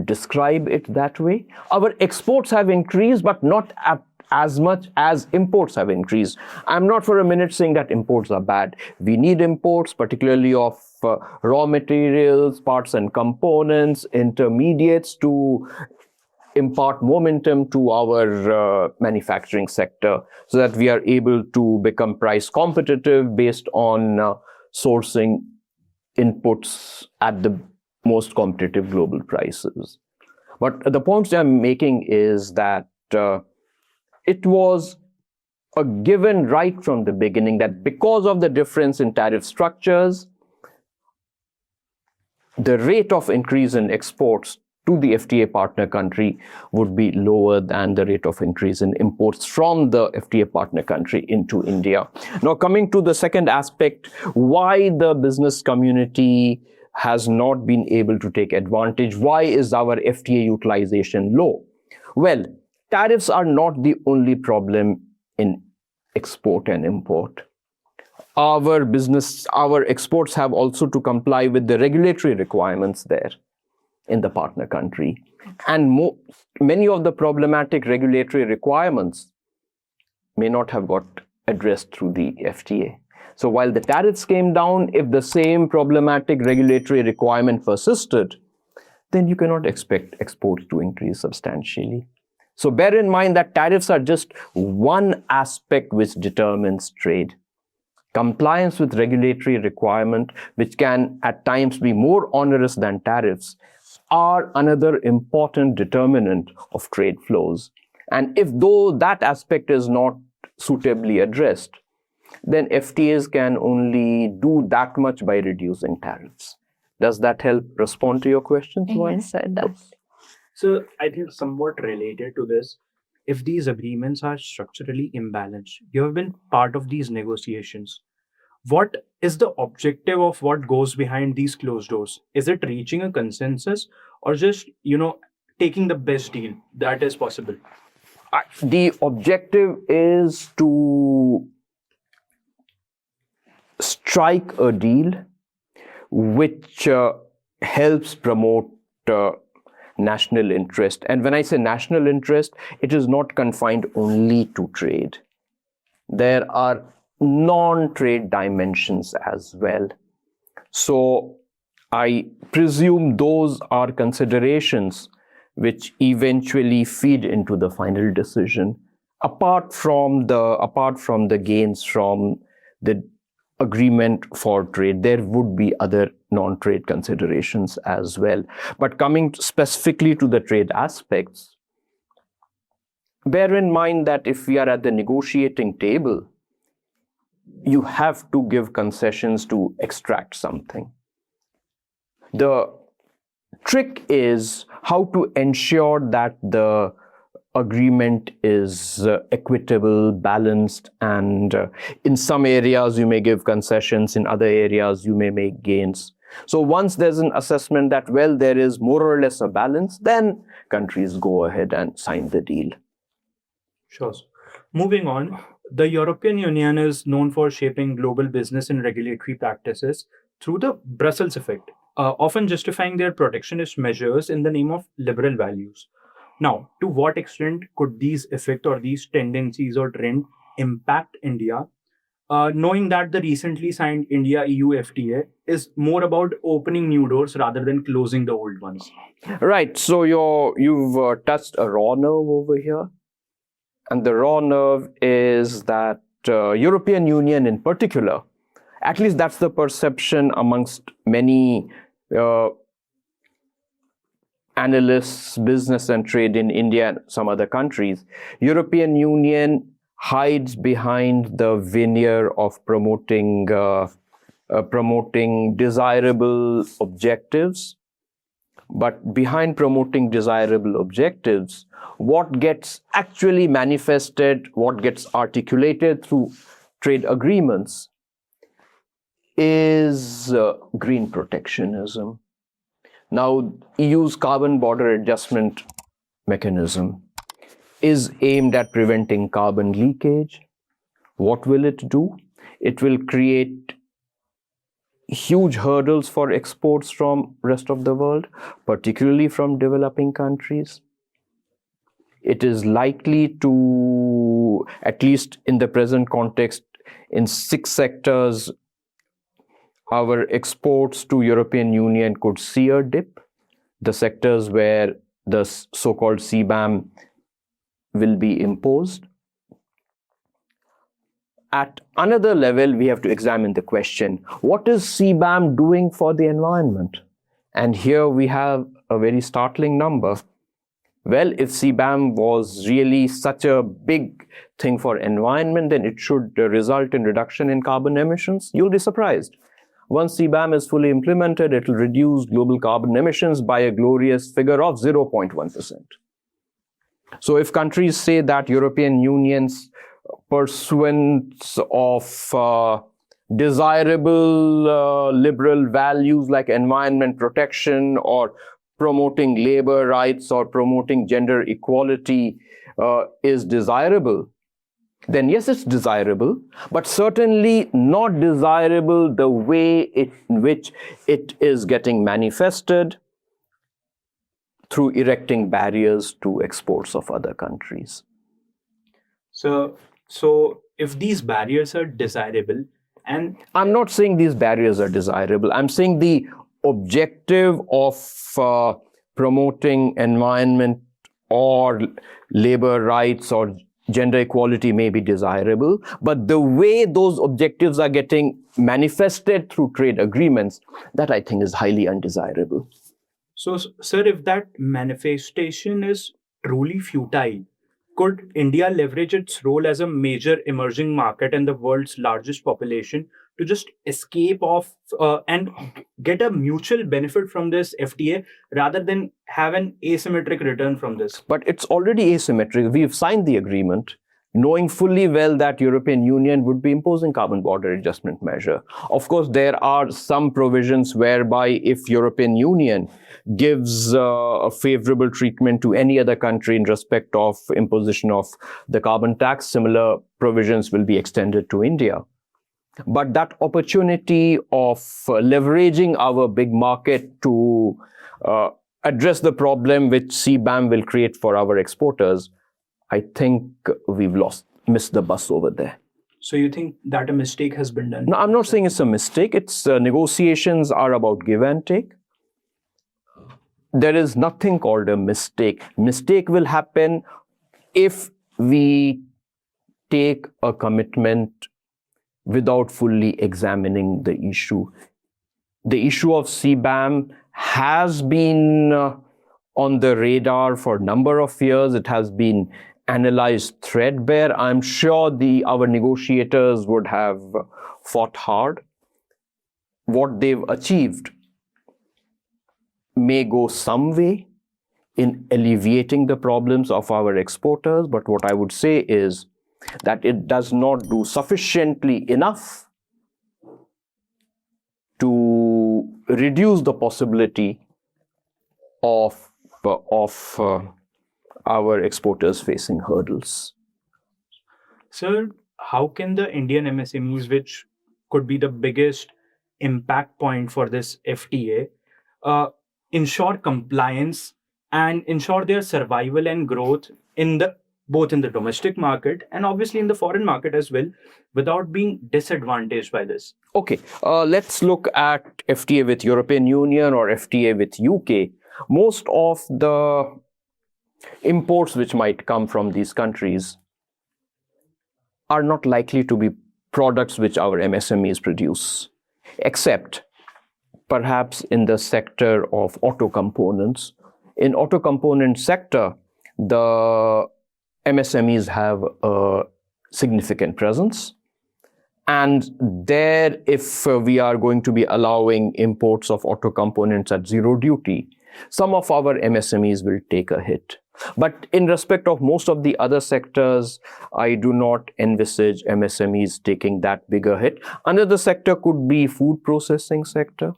describe it that way. Our exports have increased, but not as much as imports have increased. I'm not for a minute saying that imports are bad. We need imports, particularly of raw materials, parts and components, intermediates, to impart momentum to our manufacturing sector so that we are able to become price competitive based on sourcing inputs at the most competitive global prices. But the point I'm making is that it was a given right from the beginning that because of the difference in tariff structures, the rate of increase in exports to the FTA partner country would be lower than the rate of increase in imports from the FTA partner country into India. Now, coming to the second aspect, why the business community has not been able to take advantage. Why is our FTA utilization low? Well, tariffs are not the only problem in export and import. Our exports have also to comply with the regulatory requirements there in the partner country. And many of the problematic regulatory requirements may not have got addressed through the FTA. So while the tariffs came down, if the same problematic regulatory requirement persisted, then you cannot expect exports to increase substantially. So bear in mind that tariffs are just one aspect which determines trade. Compliance with regulatory requirement, which can at times be more onerous than tariffs, are another important determinant of trade flows. And if though that aspect is not suitably addressed, then FTAs can only do that much by reducing tariffs. Does that help respond to your questions? Yes, sir, it does. So I think somewhat related to this, if these agreements are structurally imbalanced, you have been part of these negotiations. What is the objective of what goes behind these closed doors? Is it reaching a consensus or just, taking the best deal that is possible? The objective is to strike a deal which helps promote national interest. And when I say national interest, it is not confined only to trade. There are non-trade dimensions as well. So I presume those are considerations which eventually feed into the final decision. Apart from the gains from the agreement for trade, there would be other non-trade considerations as well. But coming specifically to the trade aspects, bear in mind that if we are at the negotiating table, you have to give concessions to extract something. The trick is how to ensure that the agreement is equitable, balanced, and in some areas you may give concessions, in other areas you may make gains. So once there's an assessment that, well, there is more or less a balance, then countries go ahead and sign the deal. Sure. Moving on, the European Union is known for shaping global business and regulatory practices through the Brussels effect. often justifying their protectionist measures in the name of liberal values. Now, to what extent could these effect or these tendencies or trend impact India? Knowing that the recently signed India EU FTA is more about opening new doors rather than closing the old ones. Right. So you've touched a raw nerve over here, and the raw nerve is that European Union in particular, at least that's the perception amongst many analysts, business and trade in India and some other countries. European Union hides behind the veneer of promoting desirable objectives. But behind promoting desirable objectives, what gets actually manifested, what gets articulated through trade agreements is green protectionism. Now, EU's carbon border adjustment mechanism is aimed at preventing carbon leakage. What will it do? It will create huge hurdles for exports from rest of the world, particularly from developing countries. It is likely to, at least in the present context, in 6 sectors, our exports to European Union could see a dip. The sectors where the so-called CBAM will be imposed. At another level, we have to examine the question, what is CBAM doing for the environment? And here we have a very startling number. Well, if CBAM was really such a big thing for environment, then it should result in reduction in carbon emissions. You'll be surprised. Once CBAM is fully implemented, it will reduce global carbon emissions by a glorious figure of 0.1%. So if countries say that European Union's pursuance of desirable liberal values like environment protection or promoting labor rights or promoting gender equality is desirable, then yes, it's desirable, but certainly not desirable the way in which it is getting manifested through erecting barriers to exports of other countries. So if these barriers are desirable, and I'm not saying these barriers are desirable, I'm saying the objective of promoting environment or labor rights or gender equality may be desirable, but the way those objectives are getting manifested through trade agreements, that I think is highly undesirable. so, sir, if that manifestation is truly futile, could India leverage its role as a major emerging market and the world's largest population to just escape off and get a mutual benefit from this FTA rather than have an asymmetric return from this? But it's already asymmetric. We've signed the agreement knowing fully well that European Union would be imposing carbon border adjustment measure. Of course, there are some provisions whereby if European Union gives a favorable treatment to any other country in respect of imposition of the carbon tax, similar provisions will be extended to India. But that opportunity of leveraging our big market to address the problem which CBAM will create for our exporters, I think we've missed the bus over there. So you think that a mistake has been done? No, I'm not saying it's a mistake. It's negotiations are about give and take. There is nothing called a mistake. Mistake will happen if we take a commitment without fully examining the issue. The issue of CBAM has been on the radar for a number of years. It has been analyzed threadbare. I'm sure our negotiators would have fought hard. What they've achieved may go some way in alleviating the problems of our exporters, but what I would say is that it does not do sufficiently enough to reduce the possibility of our exporters facing hurdles. Sir, how can the Indian MSMEs, which could be the biggest impact point for this FTA, ensure compliance and ensure their survival and growth in the both in the domestic market and obviously in the foreign market as well, without being disadvantaged by this? Okay, let's look at FTA with European Union or FTA with UK. Most of the imports which might come from these countries are not likely to be products which our MSMEs produce, except perhaps in the sector of auto components. In auto component sector, the MSMEs have a significant presence. And there, if we are going to be allowing imports of auto components at zero duty, some of our MSMEs will take a hit. But in respect of most of the other sectors, I do not envisage MSMEs taking that bigger hit. Another sector could be food processing sector,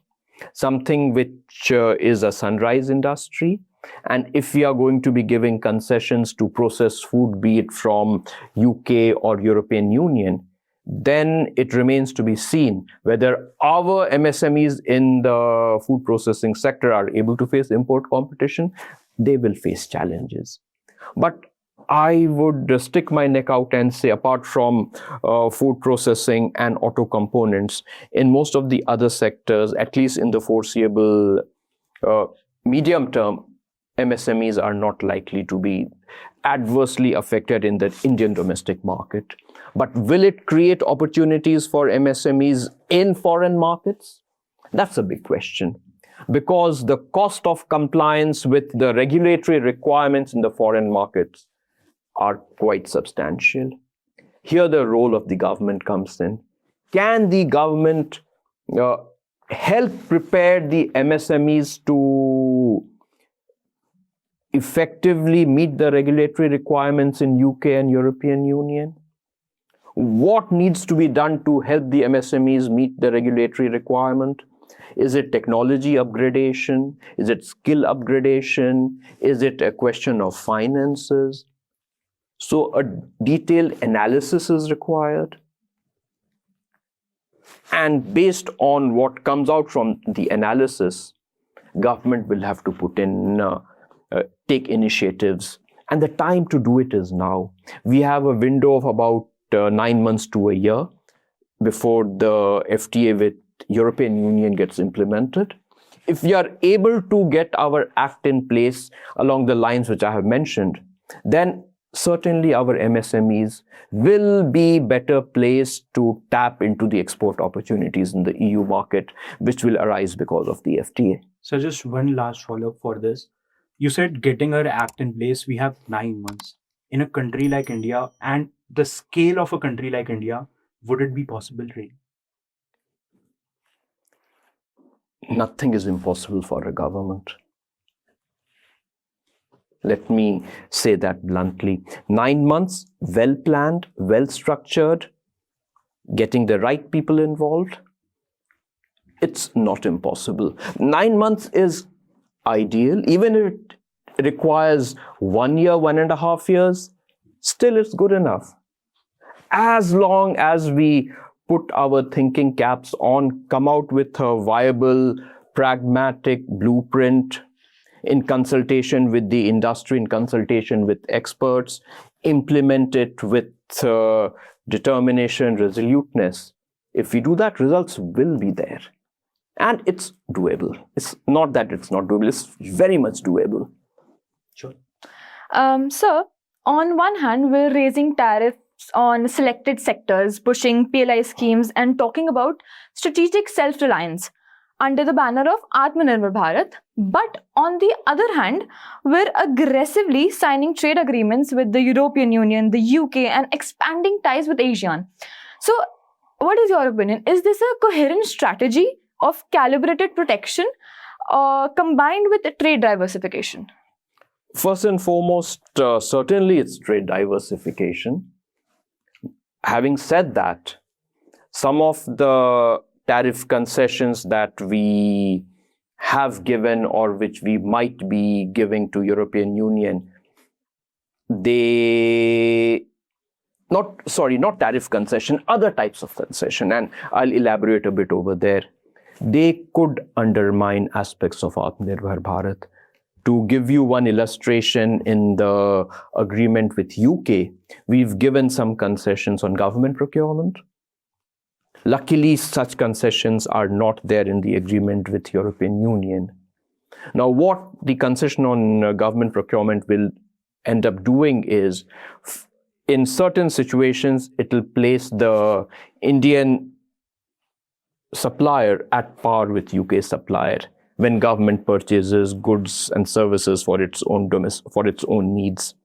something which is a sunrise industry. And if we are going to be giving concessions to process food, be it from UK or European Union, then it remains to be seen whether our MSMEs in the food processing sector are able to face import competition. They will face challenges. But I would stick my neck out and say, apart from food processing and auto components, in most of the other sectors, at least in the foreseeable medium term, MSMEs are not likely to be adversely affected in the Indian domestic market. But will it create opportunities for MSMEs in foreign markets? That's a big question, because the cost of compliance with the regulatory requirements in the foreign markets are quite substantial. Here the role of the government comes in. Can the government help prepare the MSMEs to effectively meet the regulatory requirements in UK and European Union? What needs to be done to help the MSMEs meet the regulatory requirement? Is it technology upgradation? Is it skill upgradation? Is it a question of finances? So a detailed analysis is required. And based on what comes out from the analysis, government will have to put in take initiatives, and the time to do it is now. We have a window of about 9 months to a year before the FTA with European Union gets implemented. If we are able to get our act in place along the lines which I have mentioned, then certainly our MSMEs will be better placed to tap into the export opportunities in the EU market, which will arise because of the FTA. So just one last follow-up for this. You said getting our act in place, we have 9 months. In a country like India and the scale of a country like India, would it be possible, really? Nothing is impossible for a government. Let me say that bluntly. 9 months, well planned, well structured, getting the right people involved. It's not impossible. 9 months is ideal. Even if it requires 1 year, 1.5 years, still it's good enough. As long as we put our thinking caps on, come out with a viable, pragmatic blueprint in consultation with the industry, in consultation with experts, implement it with determination, resoluteness. If we do that, results will be there. And it's doable. It's not that it's not doable, it's very much doable. Sure. Sir, on one hand, we're raising tariffs on selected sectors, pushing PLI schemes, and talking about strategic self-reliance under the banner of Atmanirbhar Bharat. But on the other hand, we're aggressively signing trade agreements with the European Union, the UK, and expanding ties with ASEAN. So, what is your opinion? Is this a coherent strategy of calibrated protection combined with trade diversification? First and foremost, certainly it's trade diversification. Having said that, some of the tariff concessions that we have given or which we might be giving to European Union, not tariff concession, other types of concession, and I'll elaborate a bit over there. they could undermine aspects of Atmanirbhar Bharat. To give you one illustration, in the agreement with UK, we've given some concessions on government procurement. Luckily, such concessions are not there in the agreement with European Union. Now, what the concession on government procurement will end up doing is, in certain situations, it will place the Indian supplier at par with UK supplier when government purchases goods and services for its own needs.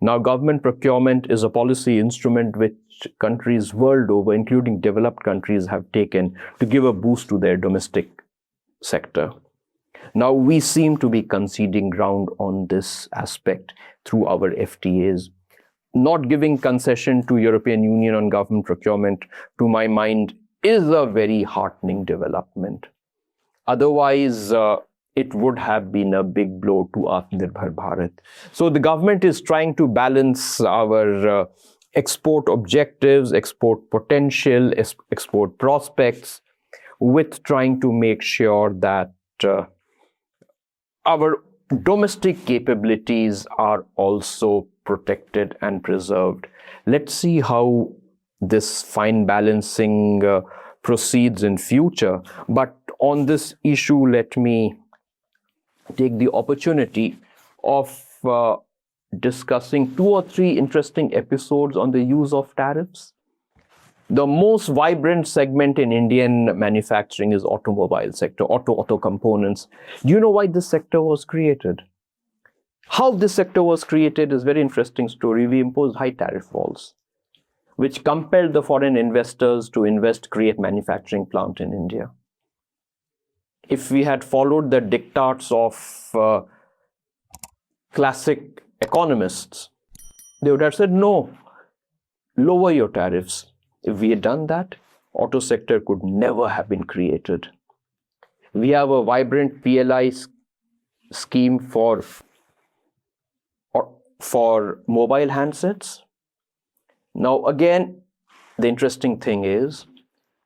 Now, government procurement is a policy instrument which countries world over, including developed countries, have taken to give a boost to their domestic sector. Now, we seem to be conceding ground on this aspect through our FTAs. Not giving concession to European Union on government procurement, to my mind, is a very heartening development. Otherwise, it would have been a big blow to Atmanirbhar Bharat. So the government is trying to balance our export objectives, export potential, export prospects, with trying to make sure that our domestic capabilities are also protected and preserved. Let's see how this fine balancing proceeds in future. But on this issue, let me take the opportunity of discussing 2 or 3 interesting episodes on the use of tariffs. The most vibrant segment in Indian manufacturing is automobile sector, auto components. Do you know why this sector was created? How this sector was created is a very interesting story. We imposed high tariff walls, which compelled the foreign investors to create manufacturing plant in India. If we had followed the diktats of classic economists, they would have said, no, lower your tariffs. If we had done that, auto sector could never have been created. We have a vibrant PLI scheme for mobile handsets. Now, again, the interesting thing is,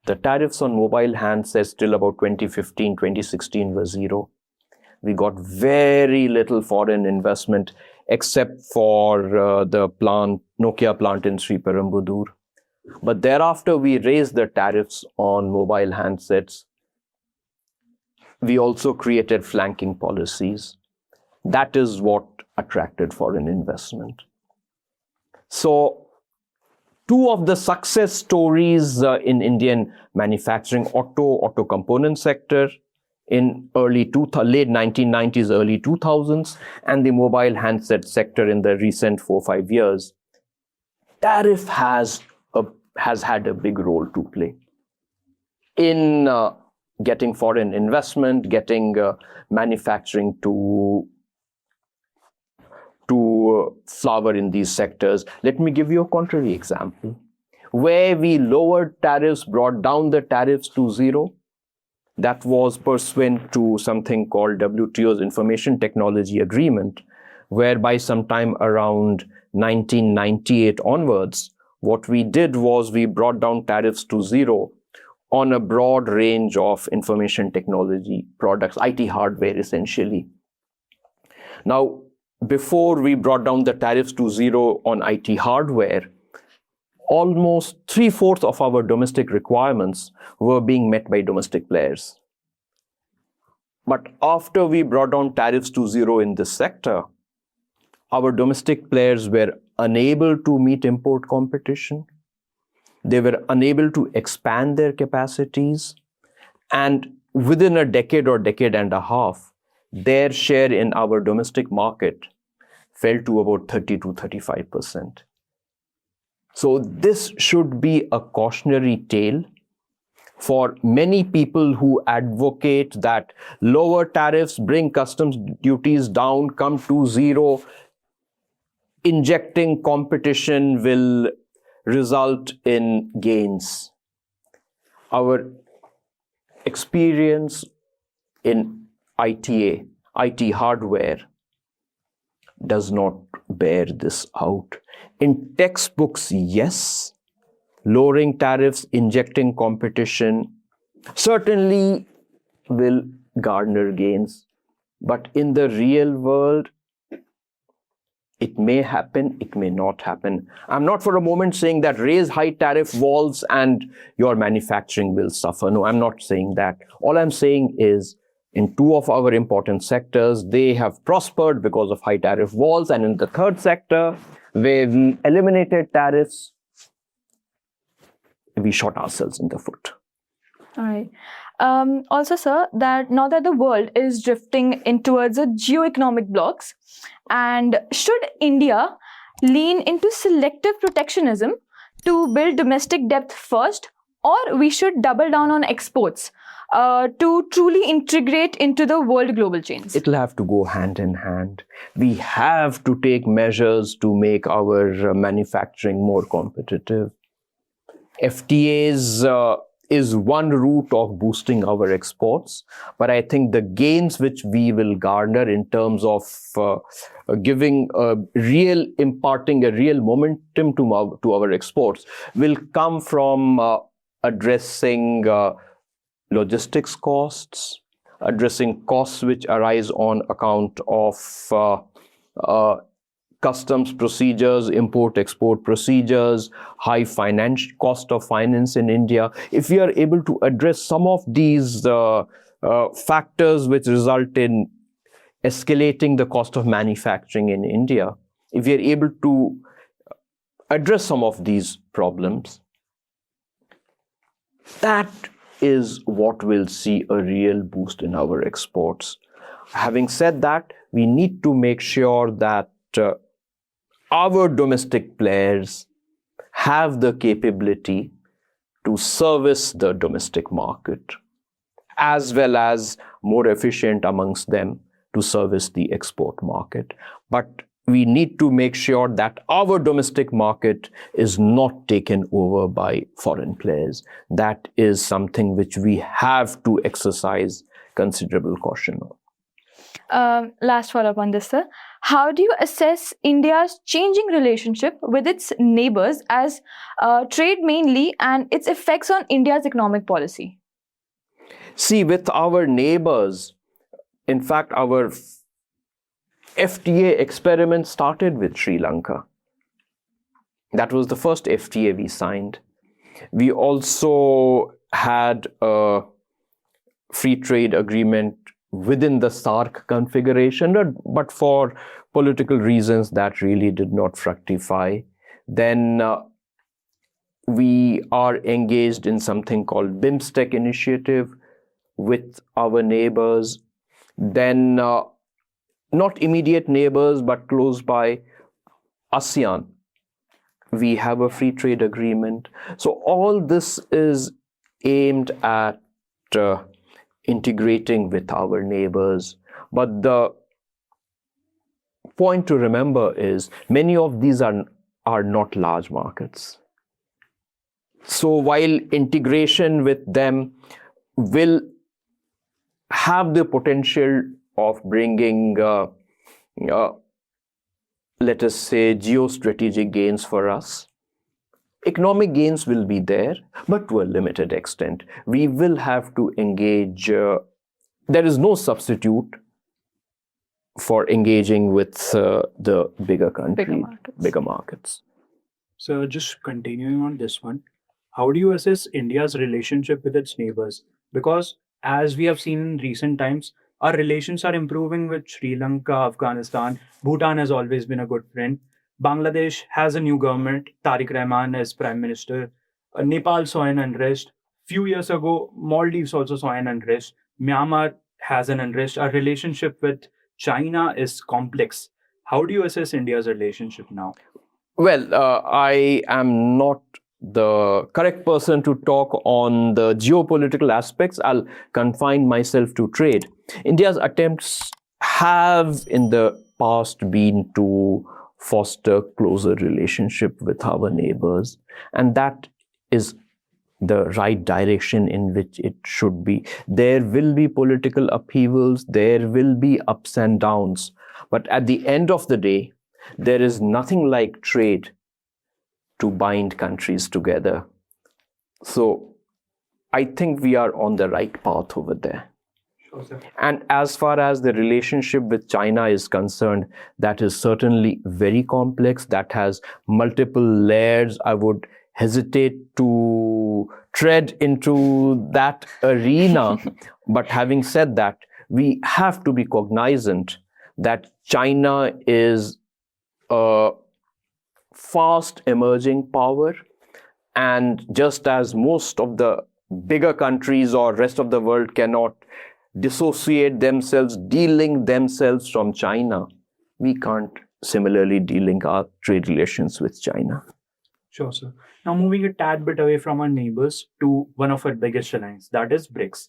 the tariffs on mobile handsets till about 2015, 2016 were zero. We got very little foreign investment except for the Nokia plant in Sriperumbudur. But thereafter, we raised the tariffs on mobile handsets. We also created flanking policies. That is what attracted foreign investment. So, 2 of the success stories in Indian manufacturing, auto component sector in late 1990s, early 2000s, and the mobile handset sector in the recent 4-5 years. Tariff has had a big role to play in getting foreign investment, getting manufacturing to flower in these sectors. Let me give you a contrary example. Where we lowered tariffs, brought down the tariffs to zero, that was pursuant to something called WTO's Information Technology Agreement, whereby sometime around 1998 onwards, what we did was we brought down tariffs to zero on a broad range of information technology products, IT hardware essentially. Now, before we brought down the tariffs to zero on IT hardware, almost 3/4 of our domestic requirements were being met by domestic players. But after we brought down tariffs to zero in this sector, our domestic players were unable to meet import competition. They were unable to expand their capacities. And within a decade or decade and a half, their share in our domestic market fell to about 30 to 35%. So this should be a cautionary tale for many people who advocate that lower tariffs, bring customs duties down, come to zero. Injecting competition will result in gains. Our experience in IT hardware, does not bear this out. In textbooks, yes, lowering tariffs, injecting competition. Certainly, will garner gains. But in the real world, it may happen, it may not happen. I'm not for a moment saying that raise high tariff walls and your manufacturing will suffer. No, I'm not saying that. All I'm saying is in two of our important sectors, they have prospered because of high tariff walls. And in the third sector, where we eliminated tariffs, we shot ourselves in the foot. All right. Also, sir, that now that the world is drifting in towards a geo-economic blocks, and should India lean into selective protectionism to build domestic depth first, or we should double down on exports to truly integrate into the world global chains? It'll have to go hand in hand. We have to take measures to make our manufacturing more competitive. FTAs is one route of boosting our exports, but I think the gains which we will garner in terms of imparting a real momentum to our exports will come from addressing logistics costs, addressing costs which arise on account of customs procedures, import-export procedures, high cost of finance in India. If we are able to address some of these factors which result in escalating the cost of manufacturing in India, if we are able to address some of these problems, that is what will see a real boost in our exports. Having said that, we need to make sure that our domestic players have the capability to service the domestic market, as well as more efficient amongst them to service the export market. But we need to make sure that our domestic market is not taken over by foreign players. That is something which we have to exercise considerable caution on. Last follow-up on this, sir. How do you assess India's changing relationship with its neighbors as trade mainly and its effects on India's economic policy? See, with our neighbors, in fact, our FTA experiment started with Sri Lanka. That was the first FTA we signed. We also had a free trade agreement within the SAARC configuration, but for political reasons that really did not fructify. Then we are engaged in something called BIMSTEC initiative with our neighbors. Then not immediate neighbors, but close by, ASEAN. We have a free trade agreement. So all this is aimed at integrating with our neighbors. But the point to remember is many of these are not large markets. So while integration with them will have the potential of bringing, let us say, geostrategic gains for us, economic gains will be there, but to a limited extent. We will have to engage. There is no substitute for engaging with the bigger countries, bigger markets. So just continuing on this one, how do you assess India's relationship with its neighbors? Because as we have seen in recent times, our relations are improving with Sri Lanka, Afghanistan. Bhutan has always been a good friend. Bangladesh has a new government. Tariq Rahman as Prime Minister. Nepal saw an unrest. Few years ago, Maldives also saw an unrest. Myanmar has an unrest. Our relationship with China is complex. How do you assess India's relationship now? Well, I am not the correct person to talk on the geopolitical aspects. I'll confine myself to trade. India's attempts have in the past been to foster closer relationship with our neighbors, and that is the right direction in which it should be. There will be political upheavals, there will be ups and downs, but at the end of the day, there is nothing like trade to bind countries together. So I think we are on the right path over there. Sure, sir. And as far as the relationship with China is concerned, that is certainly very complex. That has multiple layers. I would hesitate to tread into that arena. But having said that, we have to be cognizant that China is a fast emerging power. And just as most of the bigger countries or rest of the world cannot dissociate themselves, de-link themselves from China, we can't similarly de-link our trade relations with China. Sure, sir. Now, moving a tad bit away from our neighbors to one of our biggest alliances, that is BRICS.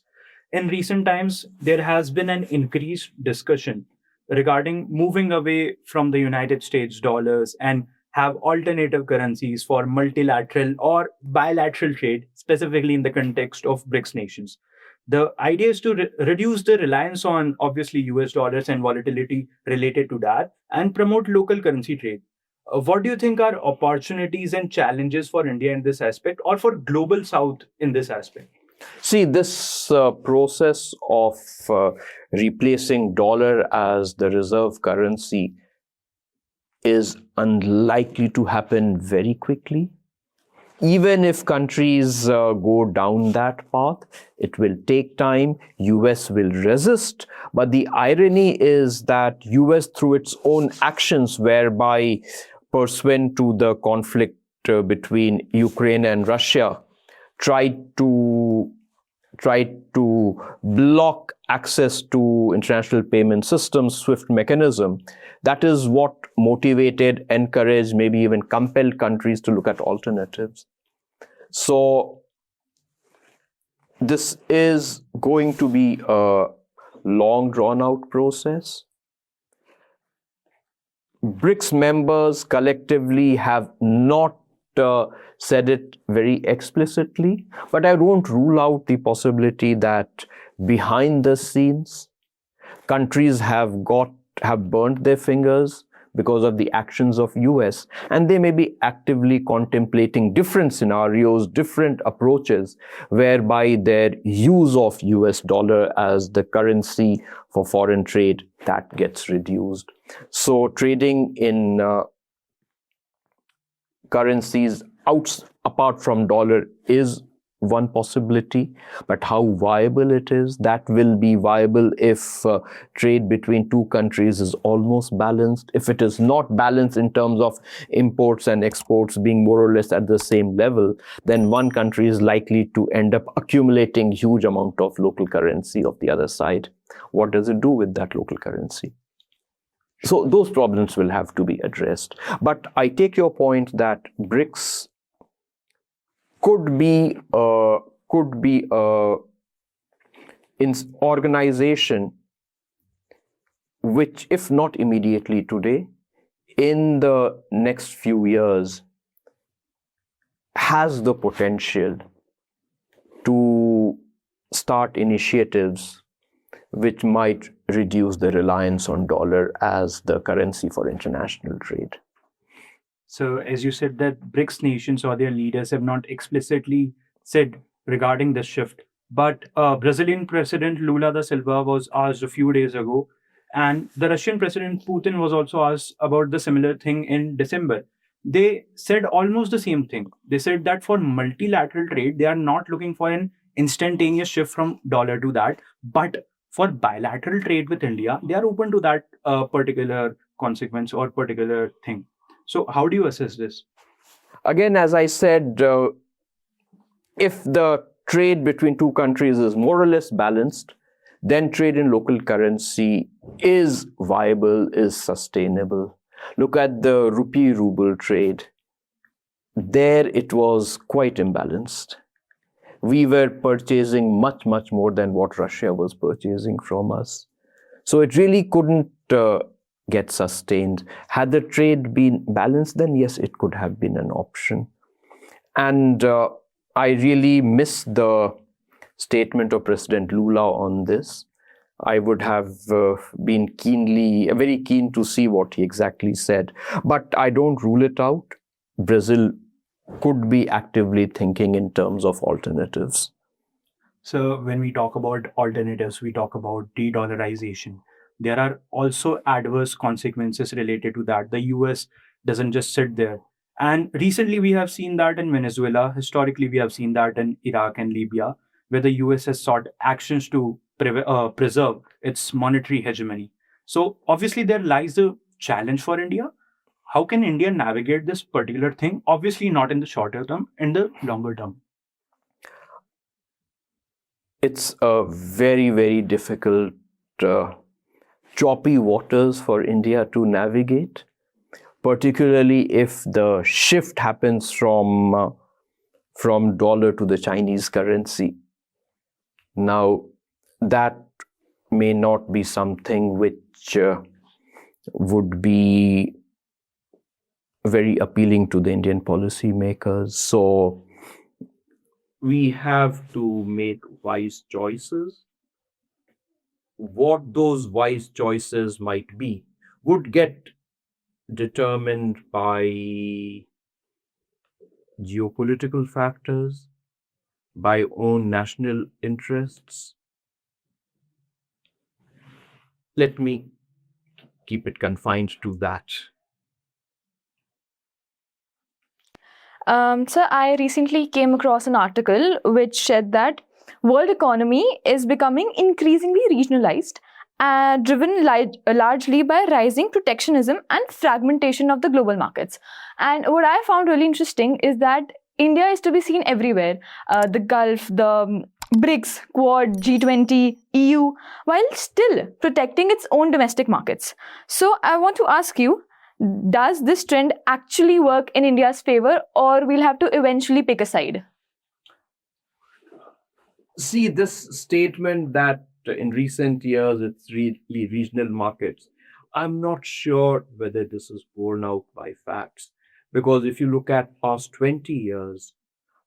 In recent times, there has been an increased discussion regarding moving away from the United States dollars and have alternative currencies for multilateral or bilateral trade, specifically in the context of BRICS nations. The idea is to reduce the reliance on obviously US dollars and volatility related to that and promote local currency trade. What do you think are opportunities and challenges for India in this aspect or for global South in this aspect? See, this process of replacing dollar as the reserve currency is unlikely to happen very quickly. Even if countries go down that path, it will take time. US will resist. But the irony is that US, through its own actions, whereby pursuant to the conflict between Ukraine and Russia, tried to block access to international payment systems, SWIFT mechanism. That is what motivated, encouraged, maybe even compelled countries to look at alternatives. So this is going to be a long drawn out process. BRICS members collectively have not said it very explicitly, but I won't rule out the possibility that behind the scenes, countries have burnt their fingers because of the actions of US, and they may be actively contemplating different scenarios, different approaches, whereby their use of US dollar as the currency for foreign trade, that gets reduced. So trading in currencies apart from dollar is one possibility, but how viable it is, that will be viable if trade between two countries is almost balanced. If it is not balanced in terms of imports and exports being more or less at the same level, then one country is likely to end up accumulating huge amount of local currency of the other side. What does it do with that local currency? So those problems will have to be addressed. But I take your point that BRICS could be an organization which, if not immediately today, in the next few years, has the potential to start initiatives which might reduce the reliance on dollar as the currency for international trade. So, as you said, that BRICS nations or their leaders have not explicitly said regarding this shift, but Brazilian President Lula da Silva was asked a few days ago, and the Russian President Putin was also asked about the similar thing in December. They said almost the same thing. They said that for multilateral trade, they are not looking for an instantaneous shift from dollar to that, but for bilateral trade with India, they are open to that particular consequence or particular thing. So how do you assess this? Again, as I said, if the trade between two countries is more or less balanced, then trade in local currency is viable, is sustainable. Look at the rupee-ruble trade. There it was quite imbalanced. We were purchasing much, much more than what Russia was purchasing from us. So it really couldn't get sustained. Had the trade been balanced, then yes, it could have been an option. And I really miss the statement of President Lula on this. I would have been very keen to see what he exactly said. But I don't rule it out. Brazil could be actively thinking in terms of alternatives. So when we talk about alternatives, we talk about de-dollarization. There are also adverse consequences related to that. The US doesn't just sit there. And recently we have seen that in Venezuela. Historically, we have seen that in Iraq and Libya, where the US has sought actions to preserve its monetary hegemony. So obviously there lies a challenge for India. How can India navigate this particular thing? Obviously not in the shorter term, in the longer term. It's a very, very difficult, choppy waters for India to navigate, particularly if the shift happens from dollar to the Chinese currency. Now, that may not be something which would be very appealing to the Indian policymakers. So we have to make wise choices. What those wise choices might be would get determined by geopolitical factors, by own national interests. Let me keep it confined to that. So I recently came across an article which said that world economy is becoming increasingly regionalized, driven largely by rising protectionism and fragmentation of the global markets. And what I found really interesting is that India is to be seen everywhere. The Gulf, the BRICS, Quad, G20, EU, while still protecting its own domestic markets. So I want to ask you, does this trend actually work in India's favor, or we'll have to eventually pick a side? See, this statement that in recent years it's really regional markets, I'm not sure whether this is borne out by facts. Because if you look at past 20 years,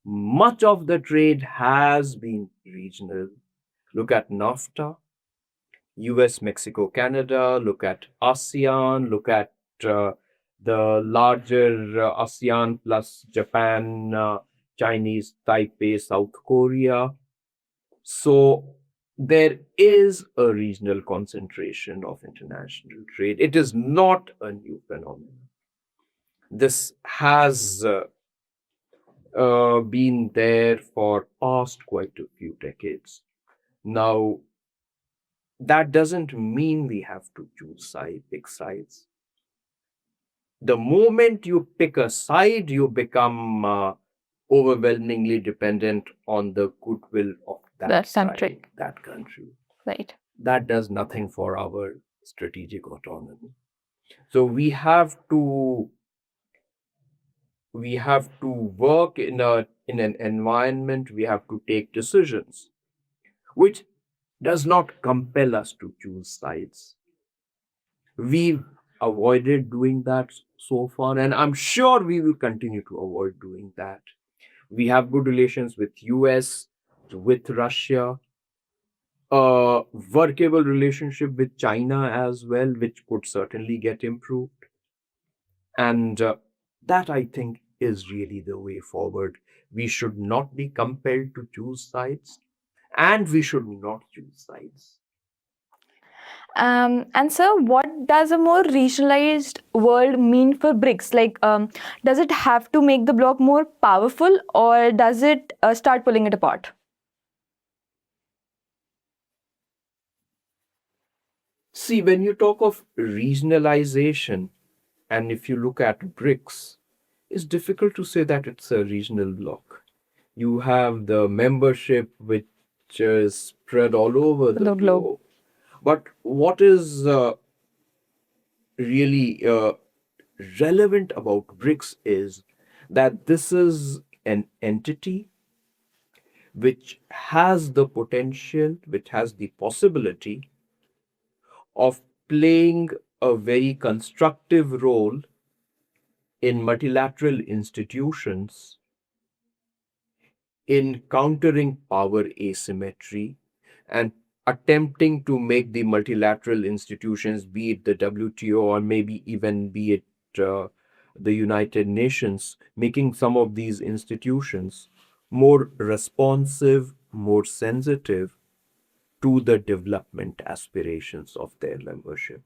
much of the trade has been regional. Look at NAFTA, US, Mexico, Canada, look at ASEAN, look at the larger ASEAN plus Japan, Chinese, Taipei, South Korea. So there is a regional concentration of international trade. It is not a new phenomenon. This has been there for past quite a few decades. Now, that doesn't mean we have to pick sides. The moment you pick a side, you become overwhelmingly dependent on the goodwill of that country. side, that country. Right. That does nothing for our strategic autonomy. So we have to work in an environment, we have to take decisions which does not compel us to choose sides. We've avoided doing that so far, and I'm sure we will continue to avoid doing that. We have good relations with US, with Russia, a workable relationship with China as well, which could certainly get improved. And that, I think, is really the way forward. We should not be compelled to choose sides, and we should not choose sides. And so, what does a more regionalized world mean for BRICS? Like, does it have to make the bloc more powerful, or does it start pulling it apart? See, when you talk of regionalization, and if you look at BRICS, it's difficult to say that it's a regional bloc. You have the membership which is spread all over the globe. But what is really relevant about BRICS is that this is an entity which has the potential, which has the possibility of playing a very constructive role in multilateral institutions, in countering power asymmetry, and attempting to make the multilateral institutions, be it the WTO or maybe even be it the United Nations, making some of these institutions more responsive, more sensitive to the development aspirations of their membership.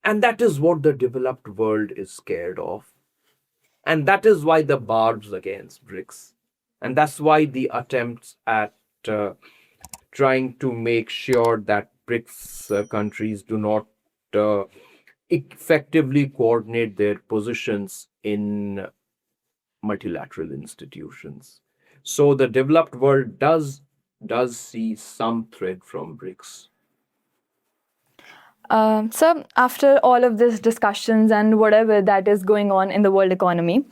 And that is what the developed world is scared of. And that is why the barbs against BRICS. And that's why the attempts at trying to make sure that BRICS countries do not effectively coordinate their positions in multilateral institutions. So the developed world does see some threat from BRICS. So, after all of this discussions and whatever that is going on in the world economy,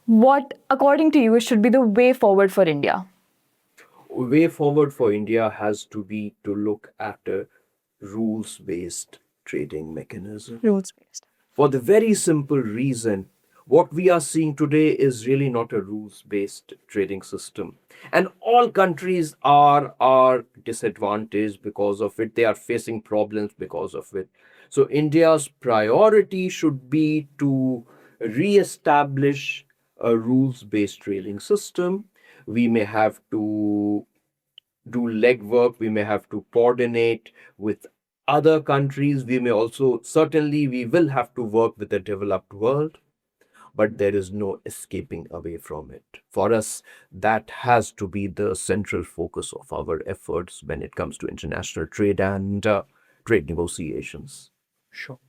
what, according to you, should be the way forward for India? Way forward for India has to be to look at a rules-based trading mechanism. Rules-based. For the very simple reason, what we are seeing today is really not a rules-based trading system. And all countries are disadvantaged because of it. They are facing problems because of it. So India's priority should be to re-establish a rules-based trading system. We may have to do legwork, we may have to coordinate with other countries, we may also, certainly we will have to work with the developed world, but there is no escaping away from it. For us, that has to be the central focus of our efforts when it comes to international trade and trade negotiations. Sure.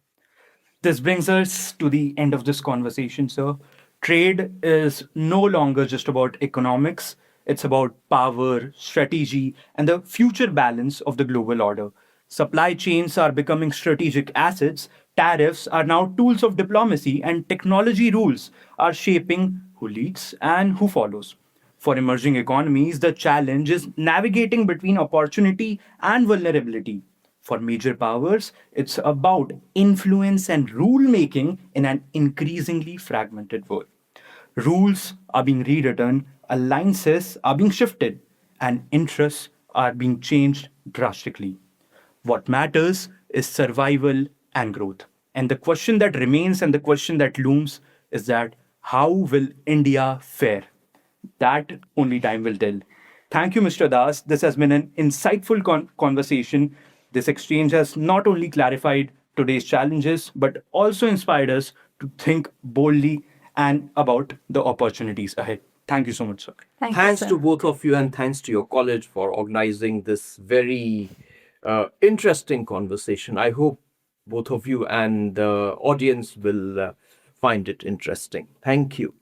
This brings us to the end of this conversation, sir. Trade is no longer just about economics, it's about power, strategy, and the future balance of the global order. Supply chains are becoming strategic assets, tariffs are now tools of diplomacy, and technology rules are shaping who leads and who follows. For emerging economies, the challenge is navigating between opportunity and vulnerability. For major powers, it's about influence and rule making in an increasingly fragmented world. Rules are being rewritten, alliances are being shifted, and interests are being changed drastically. What matters is survival and growth. And the question that remains and the question that looms is that how will India fare? That only time will tell. Thank you, Mr. Das. This has been an insightful conversation. This exchange has not only clarified today's challenges, but also inspired us to think boldly and about the opportunities ahead. Thank you so much, sir. Thanks to both of you, and thanks to your college for organizing this very interesting conversation. I hope both of you and the audience will find it interesting. Thank you.